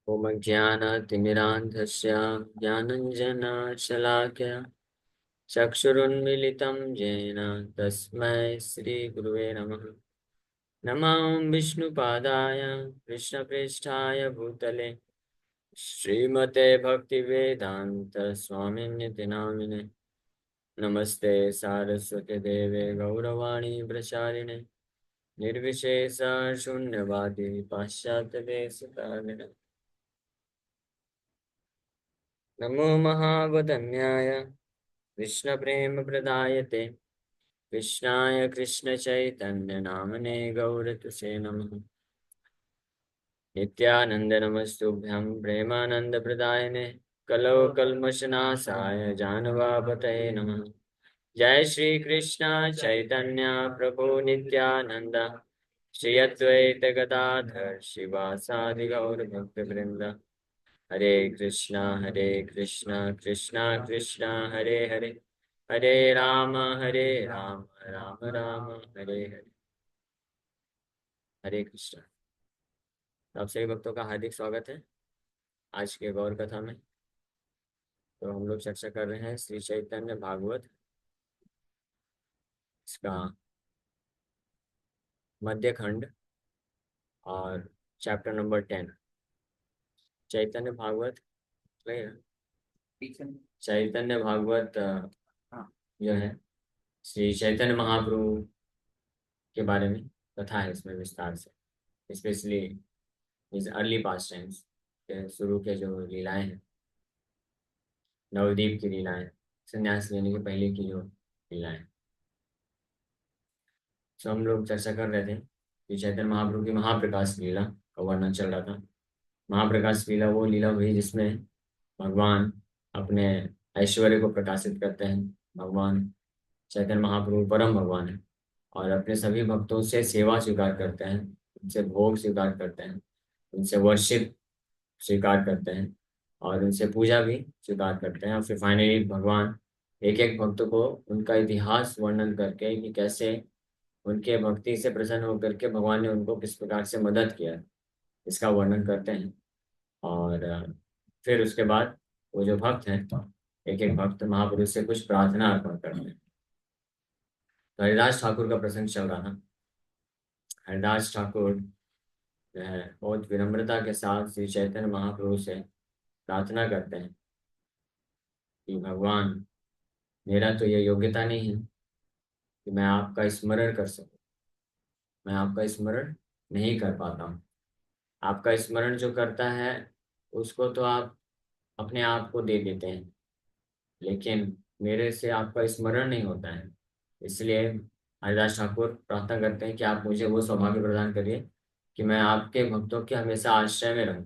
ओम ज्ञानतिमिरान्धस्य ज्ञानञ्जनशलाकया चक्षुरुन्मीलितं येन तस्मै श्रीगुरुवे नमः। नमः विष्णुपादाय कृष्णप्रेष्ठाय भूतले श्रीमते भक्तिवेदान्त स्वामिन्यति नामिने। नमस्ते सारस्वती देवे गौरवाणी प्रचारिणे निर्विशेष शून्यवादी पाश्चात्यदेशतारिणे। नमो महावदन्याय कृष्णप्रेमप्रदायते कृष्णाय कृष्णचैतन्यनामने गौरतुसे नमः। नित्यानन्द नमस्तुभ्यं प्रेमानन्दप्रदायिने कलौ कल्मषनाशाय जानवापतये नमः। जय श्री कृष्ण चैतन्य प्रभु नित्यानंद श्री अद्वैत गदाधर शिवासादि गौर भक्तवृंद। हरे कृष्णा कृष्णा कृष्णा हरे हरे हरे राम राम राम हरे हरे। हरे कृष्णा। आप सभी भक्तों का हार्दिक स्वागत है आज के गौर कथा में। तो हम लोग चर्चा कर रहे हैं श्री चैतन्य भागवत, इसका मध्य खंड और चैप्टर नंबर 10। चैतन्य भागवत चैतन्य भागवत जो है श्री चैतन्य महाप्रभु के बारे में कथा है इसमें विस्तार से, स्पेशली इस अर्ली पास्ट टाइम्स के शुरू के जो लीलाएं हैं, नवद्वीप की लीलाएं, संन्यास लेने के पहले की जो लीलाएं। तो हम लोग चर्चा कर रहे थे कि चैतन्य महाप्रभु की महाप्रकाश लीला का वर्णन चल रहा था। महाप्रकाश लीला वो लीला हुई जिसमें भगवान अपने ऐश्वर्य को प्रकाशित करते हैं। भगवान चैतन्य महाप्रभु परम भगवान है और अपने सभी भक्तों से सेवा स्वीकार करते हैं, उनसे भोग स्वीकार करते हैं, उनसे वर्शिप स्वीकार करते हैं और उनसे पूजा भी स्वीकार करते हैं। और फिर फाइनली भगवान एक एक भक्त को उनका इतिहास वर्णन करके कि कैसे उनके भक्ति से प्रसन्न होकर के भगवान ने उनको किस प्रकार से मदद किया, इसका वर्णन करते हैं। और फिर उसके बाद वो जो भक्त हैं, एक एक भक्त महापुरुष से कुछ प्रार्थना अर्पण करते हैं। तो हरिदास ठाकुर का प्रसंग चल रहा था। हरिदास ठाकुर जो है बहुत विनम्रता के साथ श्री चैतन्य महाप्रभु से प्रार्थना करते हैं कि भगवान, मेरा तो ये योग्यता नहीं है कि मैं आपका स्मरण कर सकूं। मैं आपका स्मरण नहीं कर पाता हूँ। आपका स्मरण जो करता है उसको तो आप अपने आप को दे देते हैं, लेकिन मेरे से आपका स्मरण नहीं होता है। इसलिए हरिदास ठाकुर प्रार्थना करते हैं कि आप मुझे वो सौभाग्य प्रदान करिए कि मैं आपके भक्तों के हमेशा आश्रय में रहूं,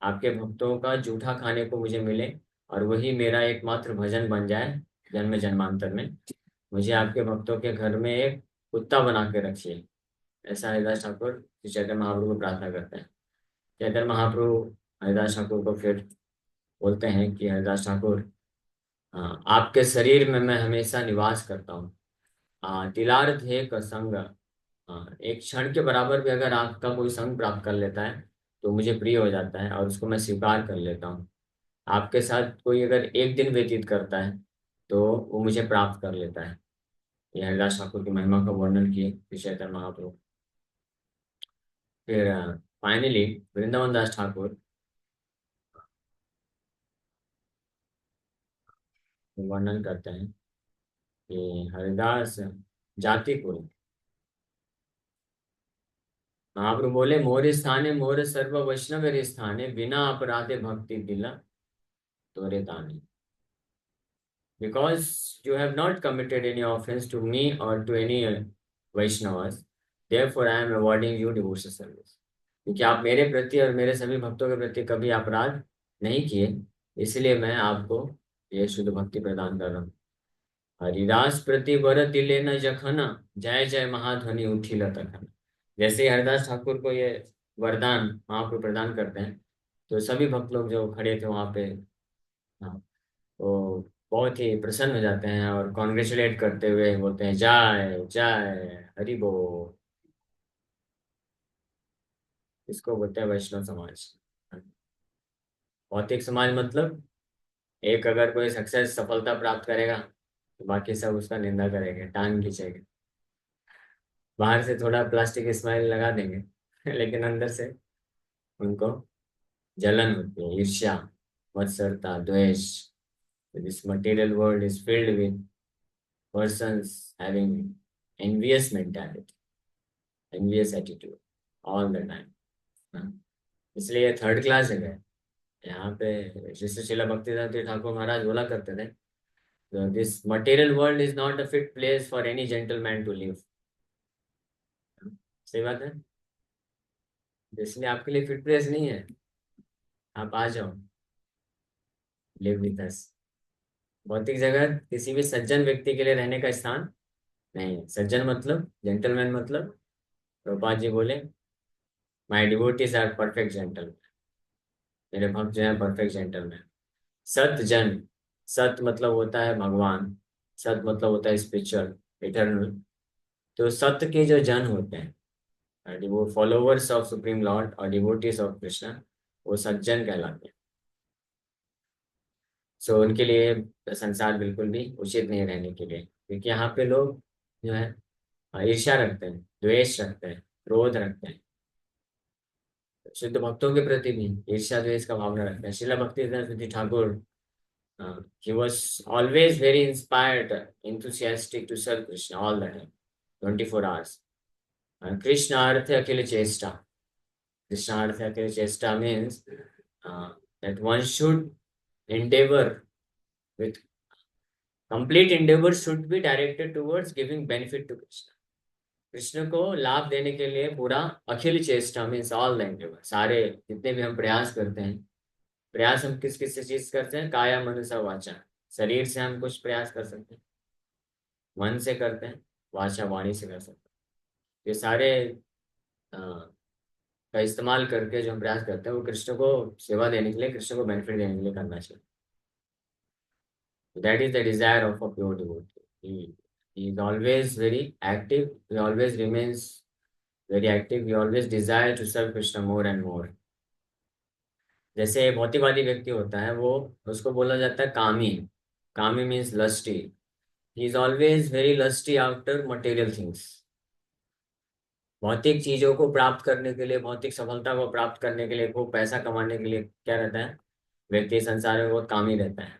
आपके भक्तों का जूठा खाने को मुझे मिले और वही मेरा एकमात्र भजन बन जाए जन्म जन्मांतर में। मुझे आपके भक्तों के घर में एक कुत्ता बना के रखिए। ऐसा हरिदास ठाकुर श्री चैतन्य महाप्रभु को प्रार्थना करते हैं। चैतन्य महाप्रभु हरिदास ठाकुर को फिर बोलते हैं कि हरिदास ठाकुर, हाँ, आपके शरीर में मैं हमेशा निवास करता हूँ। तिलार्थ है का संग। हाँ, एक क्षण के बराबर भी अगर आपका कोई संग प्राप्त कर लेता है तो मुझे प्रिय हो जाता है और उसको मैं स्वीकार कर लेता हूँ। आपके साथ कोई अगर एक दिन व्यतीत करता है तो वो मुझे प्राप्त कर लेता है। यह हरिदास ठाकुर की महिमा का वर्णन किए श्री चैतन्य महाप्रभु। फिर फाइनली वृंदावन दास ठाकुर वर्णन करते हैं कि हरिदास जाति कुल। महाप्रभु बोले, मोर स्थाने मोर सर्व वैष्णव रे स्थाने बिना अपराधे भक्ति दिला तोरे ताने। Because you have not committed any offense to me or to any Vaishnavas, therefore I am awarding you devotional service. क्योंकि आप मेरे प्रति और मेरे सभी भक्तों के प्रति कभी अपराध नहीं किए, इसलिए मैं आपको ये शुद्ध भक्ति प्रदान कर रहा हूँ। हरिदास प्रति वर दिले न जखना, जय जय महाध्वनि उठिल तखन। जैसे ही हरिदास ठाकुर को ये वरदान महाप्रभु प्रदान करते हैं तो सभी भक्त लोग जो खड़े थे वहां पे, हाँ, तो बहुत ही प्रसन्न हो जाते हैं और कॉन्ग्रेचुलेट करते हुए बोलते हैं, जय जय हरि बोल। इसको बोलते हैं वैष्णव समाज। भौतिक समाज मतलब एक अगर कोई सक्सेस सफलता प्राप्त करेगा तो बाकी सब उसका निंदा करेंगे, टांग खींचेंगे, बाहर से थोड़ा प्लास्टिक स्माइल लगा देंगे लेकिन अंदर से उनको जलन होती है, ईर्ष्या, मत्सरता, द्वेष। This material world is filled with persons having envious mentality, envious attitude all the time। हाँ? इसलिए थर्ड क्लास जगह है। यहाँ पे जैसे शिला भक्तिवेदांत ठाकुर महाराज बोला करते थे, this material world is not a fit place for any gentleman to live. सही बात है, इसलिए आपके लिए फिट प्लेस नहीं है। आप आ जाओ, लिव विद अस। भौतिक जगत किसी भी सज्जन व्यक्ति के लिए रहने का स्थान नहीं है। सज्जन मतलब, जेंटलमैन मतलब, प्रभुपाद जी बोले, माई डिवोटीज आर परफेक्ट जेंटलमैन। मेरे भक्त जो है परफेक्ट जेंटलमैन। सत जन, सत मतलब होता है भगवान, सत मतलब होता है स्पिरिचुअल, इटर्नल। तो सत्य के जो जन होते हैं, वो फॉलोवर्स ऑफ सुप्रीम लॉर्ड और डिवोटीज ऑफ कृष्णा, वो सज्जन कहलाते हैं। सो उनके लिए संसार बिल्कुल भी उचित नहीं रहने के लिए, क्योंकि यहाँ पे लोग जो है ईर्ष्या रखते हैं, द्वेष रखते हैं, क्रोध रखते हैं। शुद्ध भक्तों के प्रति भी ईर्ष्या द्वेष का भावना रखते हैं। शिला भक्ति Thakur, he was always very inspired, enthusiastic to serve Krishna all the time, 24 hours. And Krishna Artha Akhila Chesta. Krishna Artha Akhila Chesta means that one should endeavor with complete endeavor should be directed towards giving benefit to Krishna. Krishna को लाभ देने के लिए पूरा अखिल चेष्टा means all the Endeavour, सारे जितने भी हम प्रयास करते हैं। प्रयास हम किस किस से चीज करते हैं? काया मनसा वाचा। शरीर से हम कुछ प्रयास कर सकते हैं, मन से करते हैं, वाचा वाणी से कर सकते हैं। ये सारे अ, का इस्तेमाल करके जो हम प्रयास करते हैं वो कृष्ण को सेवा देने के लिए, कृष्ण को बेनिफिट देने के लिए करना चाहिए। That is the desire of a pure devotee. he is always very active, he always remains very active, he always desire to serve Krishna more and more। जैसे भौतिकवादी व्यक्ति होता है, वो उसको बोला जाता है कामी। कामी means lusty. He is always very lusty after material things. भौतिक चीजों को प्राप्त करने के लिए, भौतिक सफलता को प्राप्त करने के लिए, खूब पैसा कमाने के लिए क्या रहता है, व्यक्ति संसार में बहुत कामी रहता है,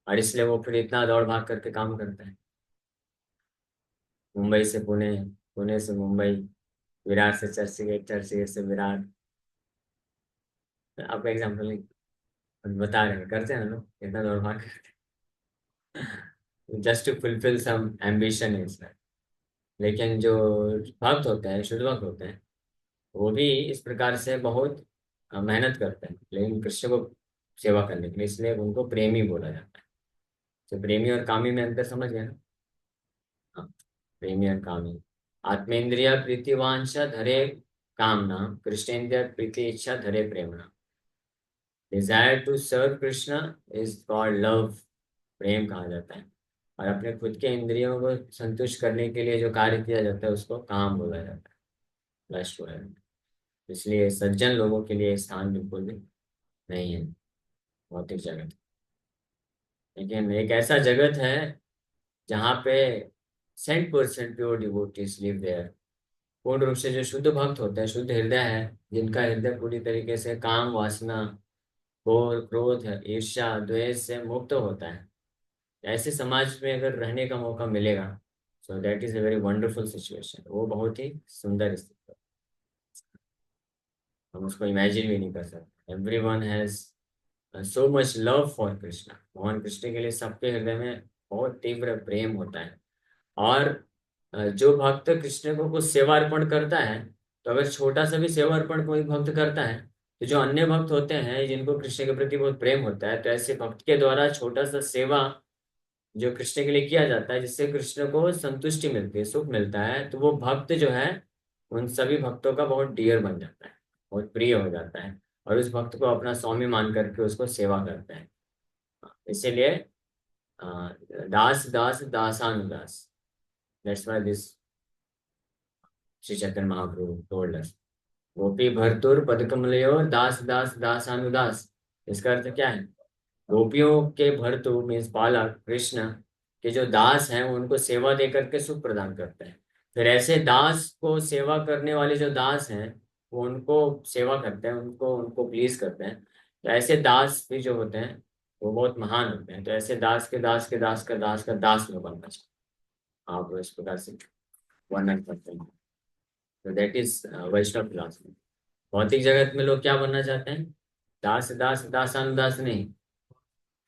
और इसलिए वो फिर इतना दौड़ भाग करके काम करता है। मुंबई से पुणे, पुणे से मुंबई, विराट से चर्चगेट, चर्चगेट से विराट। आपका एग्जाम्पल नहीं, बता रहे हैं, करते हैं ना लोग इतना दौड़ भाग करते, just to fulfil some ambition is. लेकिन जो भक्त होते हैं, शुद्ध भक्त होते हैं, वो भी इस प्रकार से बहुत मेहनत करते हैं, लेकिन कृष्ण को सेवा करने के लिए, इसलिए उनको प्रेमी बोला जाता है। तो प्रेमी और कामी में अंतर समझ गए ना? हाँ, प्रेमी और कामी। आत्मेंद्रिय प्रीतिवांछा धरे कामना, कृष्णेन्द्रिय प्रीति इच्छा धरे प्रेमना। Desire to serve Krishna is called love, प्रेम कहा जाता है। और अपने खुद के इंद्रियों को संतुष्ट करने के लिए जो कार्य किया जाता है उसको काम बोला जाता है, लस्ट बोला जाता है। इसलिए सज्जन लोगों के लिए स्थान बिल्कुल भी नहीं है भौतिक जगत। लेकिन एक ऐसा जगत है जहाँ पे 100% प्योर डिवोटीज लिव देयर। पूर्ण रूप से जो शुद्ध भक्त होते हैं, शुद्ध हृदय है, जिनका हृदय पूरी तरीके से काम वासना, क्रोध, क्रोध, ईर्ष्या, द्वेष से मुक्त होता है, ऐसे समाज में अगर रहने का मौका मिलेगा, so that is a very wonderful situation. वो बहुत ही सुंदर स्थिति है, हम उसको इमेजिन भी नहीं कर सकते। Every one has so much love for Krishna. भगवान कृष्ण के लिए सबके हृदय में बहुत तीव्र प्रेम होता है। और जो भक्त कृष्ण को कुछ सेवा अर्पण करता है, तो अगर छोटा सा भी सेवा अर्पण कोई भक्त करता है, तो जो अन्य भक्त होते हैं जिनको कृष्ण के प्रति बहुत प्रेम होता है, तो ऐसे भक्त के द्वारा छोटा सा सेवा जो कृष्ण के लिए किया जाता है, जिससे कृष्ण को संतुष्टि मिलती है, सुख मिलता है, तो वो भक्त जो है उन सभी भक्तों का बहुत डियर बन जाता है, बहुत प्रिय हो जाता है, और उस भक्त को अपना स्वामी मान करके उसको सेवा करता है। इसीलिए दास दास दासानुदास, that's why this Shri Chaitanya Mahaprabhu told us. गोपी भरतुर पदकमलयो दास दास दासानुदास। इसका अर्थ क्या है? गोपियों के भर्तु मीन्स बालक कृष्ण के जो दास हैं वो उनको सेवा दे करके सुख प्रदान करते हैं। फिर ऐसे दास को सेवा करने वाले जो दास हैं वो उनको सेवा करते हैं, उनको उनको प्लीज करते हैं। तो ऐसे दास भी जो होते हैं वो बहुत महान होते हैं। तो ऐसे दास के दास के दास का दास का दास में बनना चाहिए। आप इस प्रकार से वर्णन करते हैं। तो दैट इज वैष्णव फिलॉसफी। भौतिक जगत में लोग क्या बनना चाहते हैं? दास दास दासानुदास नहीं,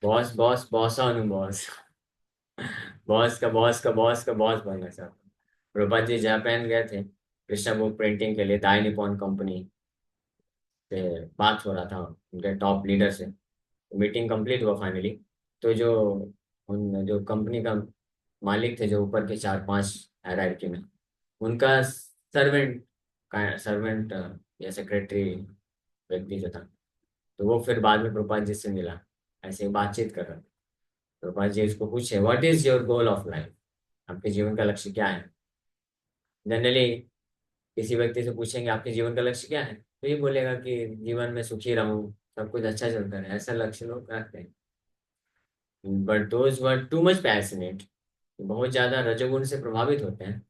boss boss boss boss. Boss का बॉस का बॉस का बॉस बनना चाहता हूँ। प्रभुपाद जी जापान गए थे कृष्णा बुक प्रिंटिंग के लिए, दाई निपॉन कंपनी से बात हो रहा था उनके टॉप लीडर से। मीटिंग कंप्लीट हुआ फाइनली। तो जो उन जो कंपनी का मालिक थे, जो ऊपर के चार पांच हायरार्की में, उनका सर्वेंट का सर्वेंट या सेक्रेटरी व्यक्ति जो था, तो वो फिर बाद में प्रभुपाद जी से मिला, ऐसे ही बातचीत कर रहा था। प्रभुपाद जी उसको पूछे, what is your goal of life? आपके जीवन का लक्ष्य क्या है? जनरली किसी व्यक्ति से पूछेंगे आपके जीवन का लक्ष्य क्या है, तो ये बोलेगा कि जीवन में सुखी रहूं, सब कुछ अच्छा चलता है, ऐसा लक्ष्य लोग रखते हैं। But those were too much passionate, बहुत ज्यादा रजोगुण से प्रभावित होते हैं।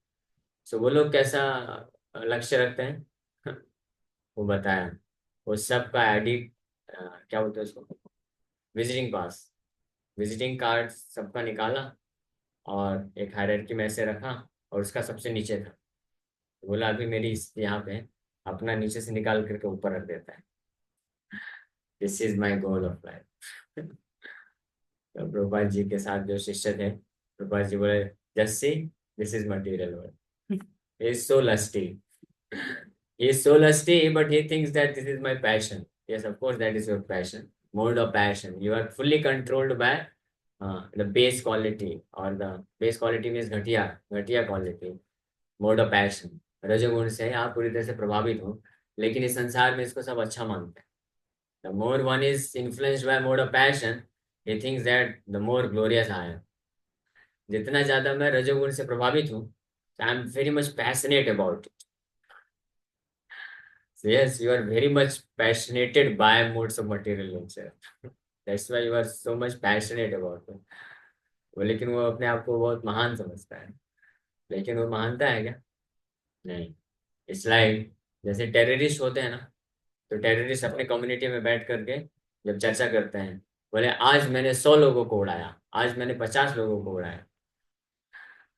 सो वो लोग कैसा लक्ष्य रखते हैं? वो बताया, वो सबका एडिट, क्या बोलते हैं उसको, विजिटिंग पास, विजिटिंग कार्ड सबका निकाला और एक हायरार्की में ऐसे रखा, और उसका सबसे नीचे था। बोला अभी मेरी इस यहाँ पे है, अपना नीचे से निकाल करके ऊपर रख देता है, this is my goal of life. तो प्रभुपाद जी के साथ जो शिष्य थे, प्रभुपाद जी बोले, just see, this is material world, he is so lusty, he is so lusty, but he thinks that this is my passion. Yes, of course that is your passion, mode of passion. You are fully controlled by the base quality, or the base quality means घटिया घटिया quality, mode of passion. रजोगुण से आप पूरी तरह से प्रभावित हो, लेकिन इस संसार में इसको सब अच्छा मानते हैं। The more one is influenced by mode of passion, he thinks that the more glorious I am. जितना ज्यादा मैं रजोगुण से प्रभावित हूँ, I am very much passionate about it. Yes, you are very much passionated by modes of material nature, that's why you are so much passionate about it. वो लेकिन वो अपने आप को बहुत महान समझता है, लेकिन वो मानता है क्या? नहीं। इट्स लाइक जैसे टेररिस्ट होते हैं ना, तो टेररिस्ट अपने कम्युनिटी में बैठ करके जब चर्चा करते हैं, बोले आज मैंने 100 लोगों को उड़ाया, आज मैंने 50 लोगों को उड़ाया।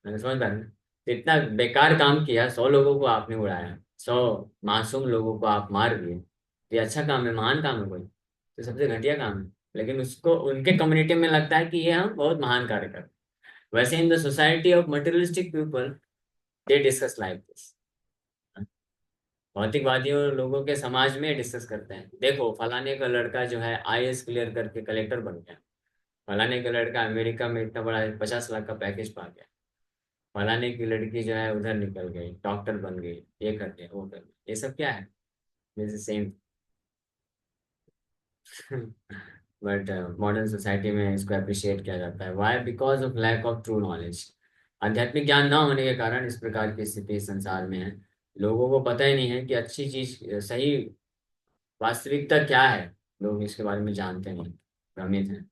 मैंने समझ पा रहे हैं? तो इतना बेकार काम किया, 100 लोगों को आपने उड़ाया, 100 मासूम लोगों को आप मार दिए, तो ये अच्छा काम है, महान काम है कोई? तो सबसे घटिया काम है। लेकिन उसको उनके कम्युनिटी में लगता है कि ये हम बहुत महान कार्य कर रहे हैं। वैसे in the society of materialistic people, they discuss like this. भौतिकवादियों लोगों के समाज में डिस्कस करते हैं, देखो फलाने का लड़का जो है आईएएस क्लियर करके कलेक्टर बन गया, फलाने का लड़का अमेरिका में इतना बड़ा 50 लाख का पैकेज पा गया, फलाने की लड़की जो है उधर निकल गई, डॉक्टर बन गई, ये कर दिया वो कर दिया। ये सब क्या है? जैसे सेम। बट मॉडर्न सोसाइटी में इसको अप्रिशिएट किया जाता है। Why? Because of lack of true knowledge. आध्यात्मिक ज्ञान ना होने के कारण इस प्रकार की स्थिति संसार में है। लोगों को पता ही नहीं है कि अच्छी चीज, सही वास्तविकता क्या है। लोग इसके बारे में जानते नहीं, भ्रमित हैं।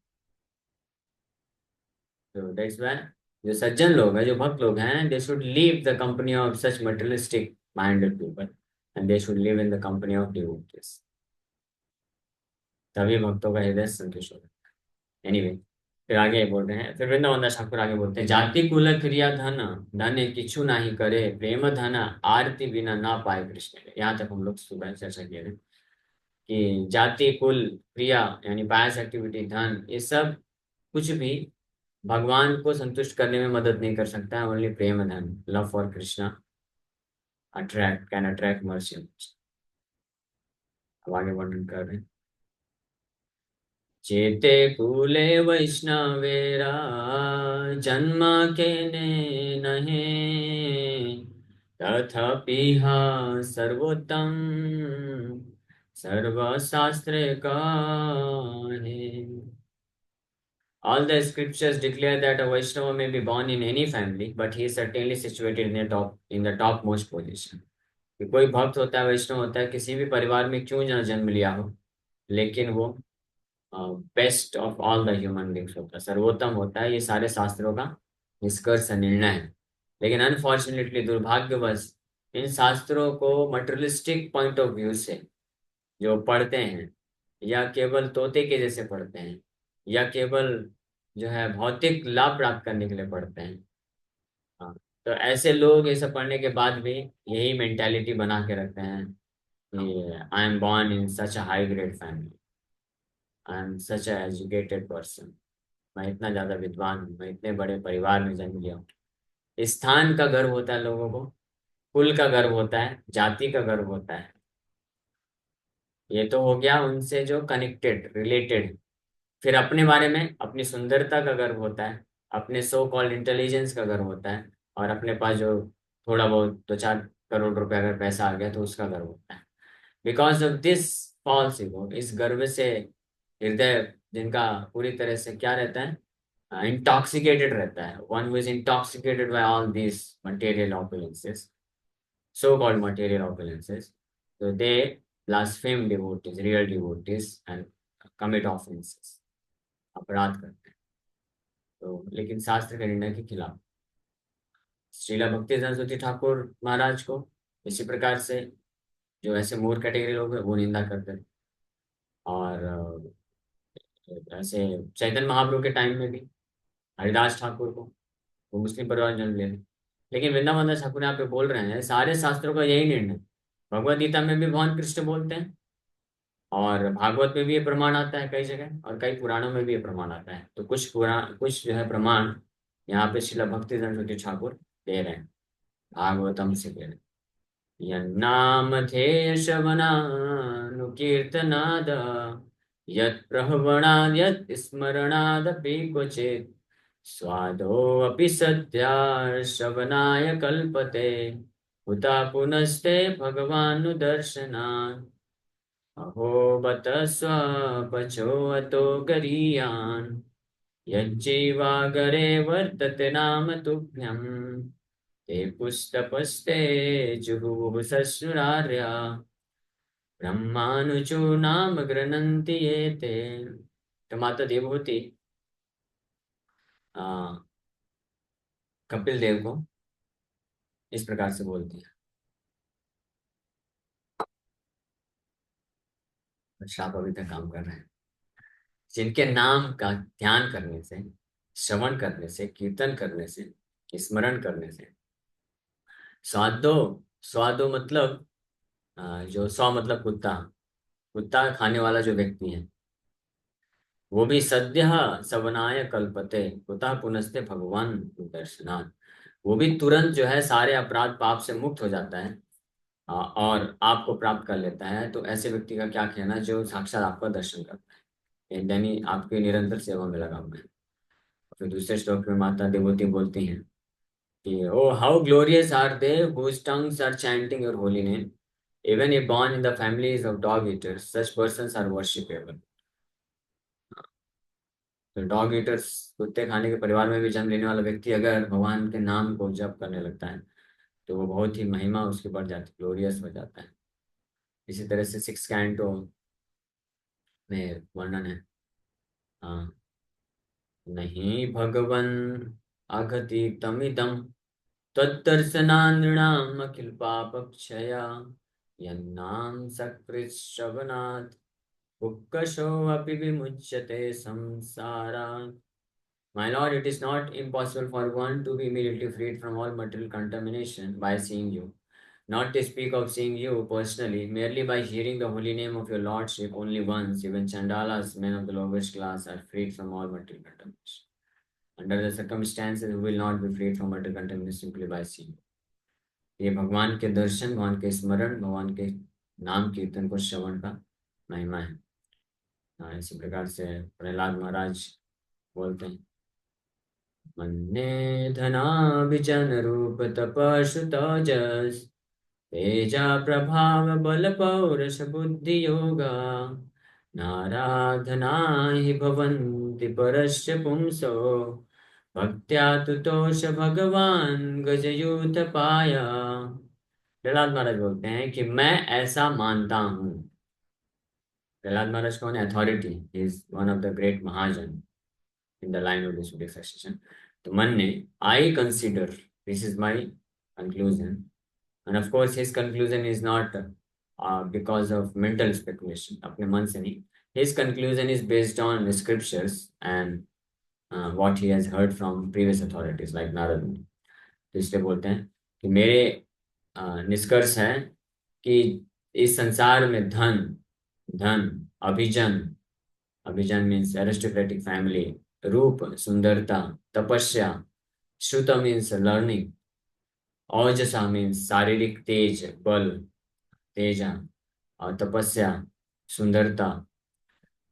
तो दैट्स व्हाई जो सज्जन लोग हैं, जो भक्त लोग हैं, they should leave the company of such materialistic minded people, and they should live in the company of devotees. तभी भक्तों का हृदय संतुष्ट होगा। एनीवे, फिर आगे बोल रहे हैं, फिर वृंदावन दास ठाकुर आगे बोलते हैं, जाति कुल क्रिया धन, धन किछु नाही करे, प्रेम धन आरती बिना ना पाए कृष्ण। यहाँ तक हम लोग सुबह चर्चा किए थे कि जाति कुल क्रिया यानी पायस एक्टिविटी, धन, ये सब कुछ भी भगवान को संतुष्ट करने में मदद नहीं कर सकता है। ओनली प्रेम धन, love for Krishna, attract can attract mercy. अब आगे वर्णन कर रहे हैं, चेते कूले वैष्णवेरा, जन्म के ने नहे, तथापि सर्वोत्तम सर्वशास्त्र का है। All the scriptures declare that a Vaishnava may be born in any family, but he is certainly situated in the topmost position. कि कोई भक्त होता है, वैष्णव होता है, किसी भी परिवार में क्यों ना जन्म लिया हो, लेकिन वो best of all the human beings होता है, सर्वोत्तम होता है। ये सारे शास्त्रों का निष्कर्ष निर्णय है। लेकिन अनफॉर्चुनेटली, दुर्भाग्यवश, इन शास्त्रों को मटेरियलिस्टिक पॉइंट ऑफ व्यू से जो पढ़ते हैं, या केवल तोते के जैसे पढ़ते हैं, या केवल जो है भौतिक लाभ प्राप्त करने के लिए पढ़ते हैं। हाँ, तो ऐसे लोग ये सब पढ़ने के बाद भी यही मेंटालिटी बना के रखते हैं कि I am born in such a high grade family, I am such a educated person, मैं इतना ज्यादा विद्वान हूँ, मैं इतने बड़े परिवार में जन्म लिया हूँ। स्थान का गर्व होता है लोगों को, कुल का गर्व होता है, जाति का गर्व होता है। ये तो हो गया उनसे जो कनेक्टेड, रिलेटेड। फिर अपने बारे में, अपनी सुंदरता का गर्व होता है, अपने सो कॉल्ड इंटेलिजेंस का गर्व होता है, और अपने पास जो थोड़ा बहुत 2-4 करोड़ रुपए अगर पैसा आ गया तो उसका गर्व होता है। Because of this false ego, इस गर्व से हृदय जिनका पूरी तरह से क्या रहता है, इंटॉक्सिकेटेड रहता है, one who is intoxicated by all this material opulences, so called material opulences, so they blaspheme devotees, real devotees, and commit offenses, अपराध करते हैं। तो लेकिन शास्त्र के निर्णय के खिलाफ श्रीला भक्ति सरस्वती ठाकुर महाराज को इसी प्रकार से जो ऐसे मूर कैटेगरी लोग हैं वो निंदा करते हैं। और ऐसे चैतन्य महाप्रभु के टाइम में भी हरिदास ठाकुर को, वो मुस्लिम परिवार में जन्म ले रहे। लेकिन वृंदावन दास ठाकुर यहाँ पे बोल रहे हैं सारे शास्त्रों का यही निर्णय। भगवद गीता में भी भगवान कृष्ण बोलते हैं, और भागवत में भी ये प्रमाण आता है कई जगह, और कई पुराणों में भी ये प्रमाण आता है। तो कुछ जो है प्रमाण यहाँ पे शिला भक्ति सरस्वती ठाकुर दे रहे हैं, भागवतम से दे रहे हैं। यन्नामधेय श्रवणानुकीर्तनाद यत् प्रहवणात् यत् स्मरणादपि क्वचित् स्वादोऽपि सद्या श्रवणाय कल्पते उता पुनस्ते भगवानुदर्शनात् अहो बत स्वपचोऽतो गरीयान् यज्जीवागरे वर्तते नाम तुभ्यम् ते पुस्तपस्ते जुहुः सस्नुरार्या ब्रह्मानुचो नाम गृह्णन्ति ये ते। तो माता देवहूति आ, कपिल देव को इस प्रकार से बोलती है, श्राप अभी तक काम कर रहे हैं। जिनके नाम का ध्यान करने से, श्रवण करने से, कीर्तन करने से, स्मरण करने से स्वादो, स्वादो मतलब जो सौ मतलब कुत्ता, कुत्ता खाने वाला जो व्यक्ति है, वो भी सद्य सवनाय कल्पते कुतः पुनस्ते भगवान दर्शनाथ, वो भी तुरंत जो है सारे अपराध पाप से मुक्त हो जाता है, और आपको प्राप्त कर लेता है। तो ऐसे व्यक्ति का क्या कहना जो साक्षात आपका दर्शन करता है, यानी आपकी निरंतर सेवा में लगा हुआ है। फिर दूसरे श्लोक में माता देवती बोलती हैं कि oh how glorious are they whose tongues are chanting your holy name, even if born in the families of dog eaters such persons are worshipable। तो डॉग ईटर्स, कुत्ते खाने के परिवार में भी जन्म लेने वाला व्यक्ति अगर भगवान के नाम को जप करने लगता है तो वो बहुत ही महिमा उसकी बढ़ जाती है, ग्लोरियस हो जाता है। इसी तरह से 6 कैंटो में वर्णन है। हाँ, नहीं भगवन अघतीतमिदं तद्दर्शनानृणाम् अखिल पापक्षया यन्नाम सकृच्छ्रवणात् कुक्कशो अपि विमुच्यते संसारात्। My lord, it is not impossible for one to be immediately freed from all material contamination by seeing you. Not to speak of seeing you personally, merely by hearing the holy name of your lordship only once, even Chandalas, men of the lowest class, are freed from all material contamination. Under the circumstances, who will not be freed from material contamination simply by seeing you? ये भगवान के दर्शन, भगवान के स्मरण, भगवान के नाम कीर्तन को श्रवण का महिमा है। इसी प्रकार से प्रहलाद महाराज बोलते हैं, मन्ये धनाभिजन रूप तपश्रुतोजस तेजा प्रभाव बल पौरुष बुद्धि योगा नाराधना हि भवन्ति परस्य पुंसो भक्त्या तुतोष भगवान् गजयूथ पाया प्रहलाद महाराज बोलते हैं कि मैं ऐसा मानता हूँ। प्रहलाद महाराज कौन है? Authority, is one of the great Mahajan in the line of the succession. तो मन ने, I consider, this is my conclusion, end of course his conclusion is not because of mental speculation, अपने मन से नहीं। His conclusion is based on scriptures and what he has heard from previous authorities like Narad मुनि। तो इसलिए बोलते हैं कि मेरे निष्कर्ष है कि इस संसार में धन, धन, अभिजन, अभिजन मीन्स एरिस्टोक्रेटिक फैमिली, रूप, सुंदरता, तपस्या, श्रुत मीन्स लर्निंग, ओजसा मीन्स शारीरिक तेज, बल, तेजा, और तपस्या, सुंदरता,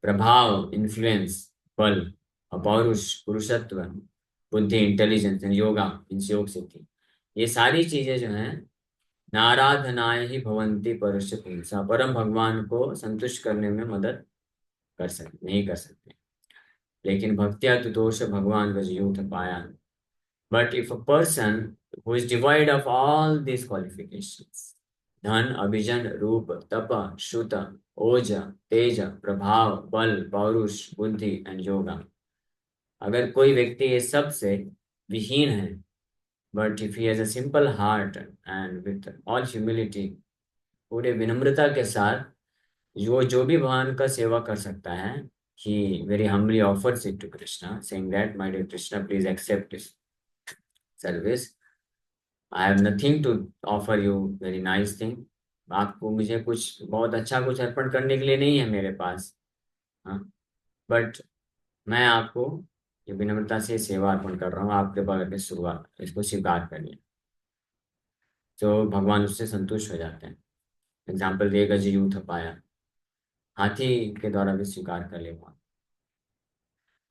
प्रभाव, इन्फ्लुएंस, बल, और पौरुष, पुरुषत्व, बुद्धि, इंटेलिजेंस, योगा मीन्स योग सिद्धि। ये सारी चीजें जो हैं, नाराधनाय ही भवंती परुष्य पुंसा, परम भगवान को संतुष्ट करने में मदद कर सकते नहीं कर सकते। लेकिन भक्त्या तो दोष भगवान का यूथ पाया। But if a person who is divide of all this qualifications, धन, अभिजन, रूप, तप, श्रुत, ओज, तेज, प्रभाव, बल, पौरुष, बुद्धि एंड योगा, अगर कोई व्यक्ति ये सब से विहीन है, but if he has a simple heart and with all humility, पूरे विनम्रता के साथ जो भी भगवान का सेवा कर सकता है, he very humbly offers it to Krishna, saying that, my dear Krishna, please accept this service. I have nothing to offer you very nice thing. आपको मुझे कुछ बहुत अच्छा कुछ अर्पण करने के लिए नहीं है मेरे पास, हाँ, बट मैं आपको ये विनम्रता से सेवा अर्पण कर रहा हूँ, आप कृपा करके शुरुआत इसको स्वीकार करिए। तो भगवान उससे संतुष्ट हो जाते हैं। एग्जाम्पल दिएगा जी, यूथ पाया, हाथी के द्वारा भी स्वीकार कर लेगा।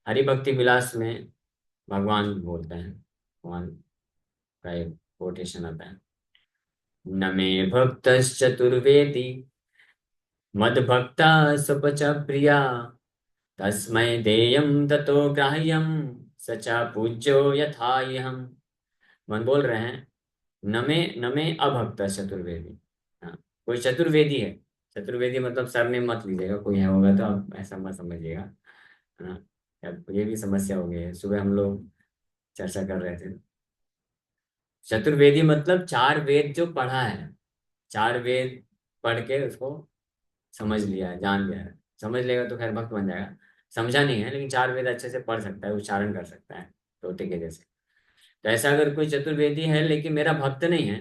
हरि भक्ति विलास में भगवान बोलते हैं, भगवान का एक कोटेशन आता है, न मे भक्तश्चतुर्वेदी मद्भक्ता सपच प्रिया, तस्मै देयं ततो ग्राह्यं स च पूज्यो यथाह्यम्। मन बोल रहे हैं, न मे अभक्त चतुर्वेदी। हाँ, कोई चतुर्वेदी है। चतुर्वेदी मतलब सरने मत लीजिएगा, कोई है होगा तो आप ऐसा मत समझिएगा, हाँ। अब ये भी समस्या हो गई है, सुबह हम लोग चर्चा कर रहे थे। चतुर्वेदी मतलब चार वेद जो पढ़ा है, चार वेद पढ़ के उसको समझ लिया है, जान लिया है। समझ लेगा तो खैर भक्त बन जाएगा, समझा नहीं है लेकिन चार वेद अच्छे से पढ़ सकता है, उच्चारण कर सकता है तोते के जैसे। तो ऐसा अगर कोई चतुर्वेदी है लेकिन मेरा भक्त नहीं है,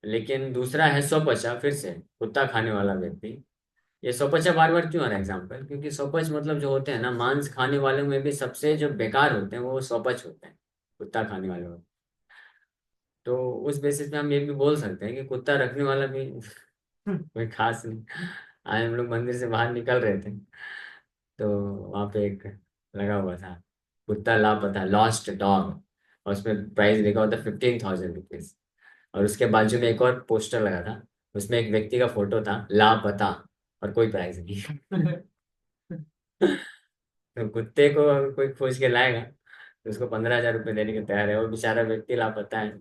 लेकिन दूसरा है स्वपचा, फिर से कुत्ता खाने वाला व्यक्ति। ये स्वपचा बार बार क्यों आ रहा है एग्जाम्पल? क्योंकि स्वपच मतलब जो होते हैं ना, मांस खाने वालों में भी सबसे जो बेकार होते हैं वो स्वपच होते हैं, कुत्ता खाने वाले होते हैं। तो उस बेसिस पे हम ये भी बोल सकते हैं कि कुत्ता रखने वाला भी कोई खास नहीं। आज हम लोग मंदिर से बाहर निकल रहे थे, तो वहां पे एक लगा हुआ था, कुत्ता लापता, लॉस्ट डॉग, और उसमें प्राइस लिखा होता 15,000 रुपीज। और उसके बाजू में एक और पोस्टर लगा था, उसमें एक व्यक्ति का फोटो था, लापता, और कोई प्राइस नहीं। तो कुत्ते को अगर कोई खोज के लाएगा तो उसको 15,000 रुपये देने के तैयार है, वो बेचारा व्यक्ति लापता है,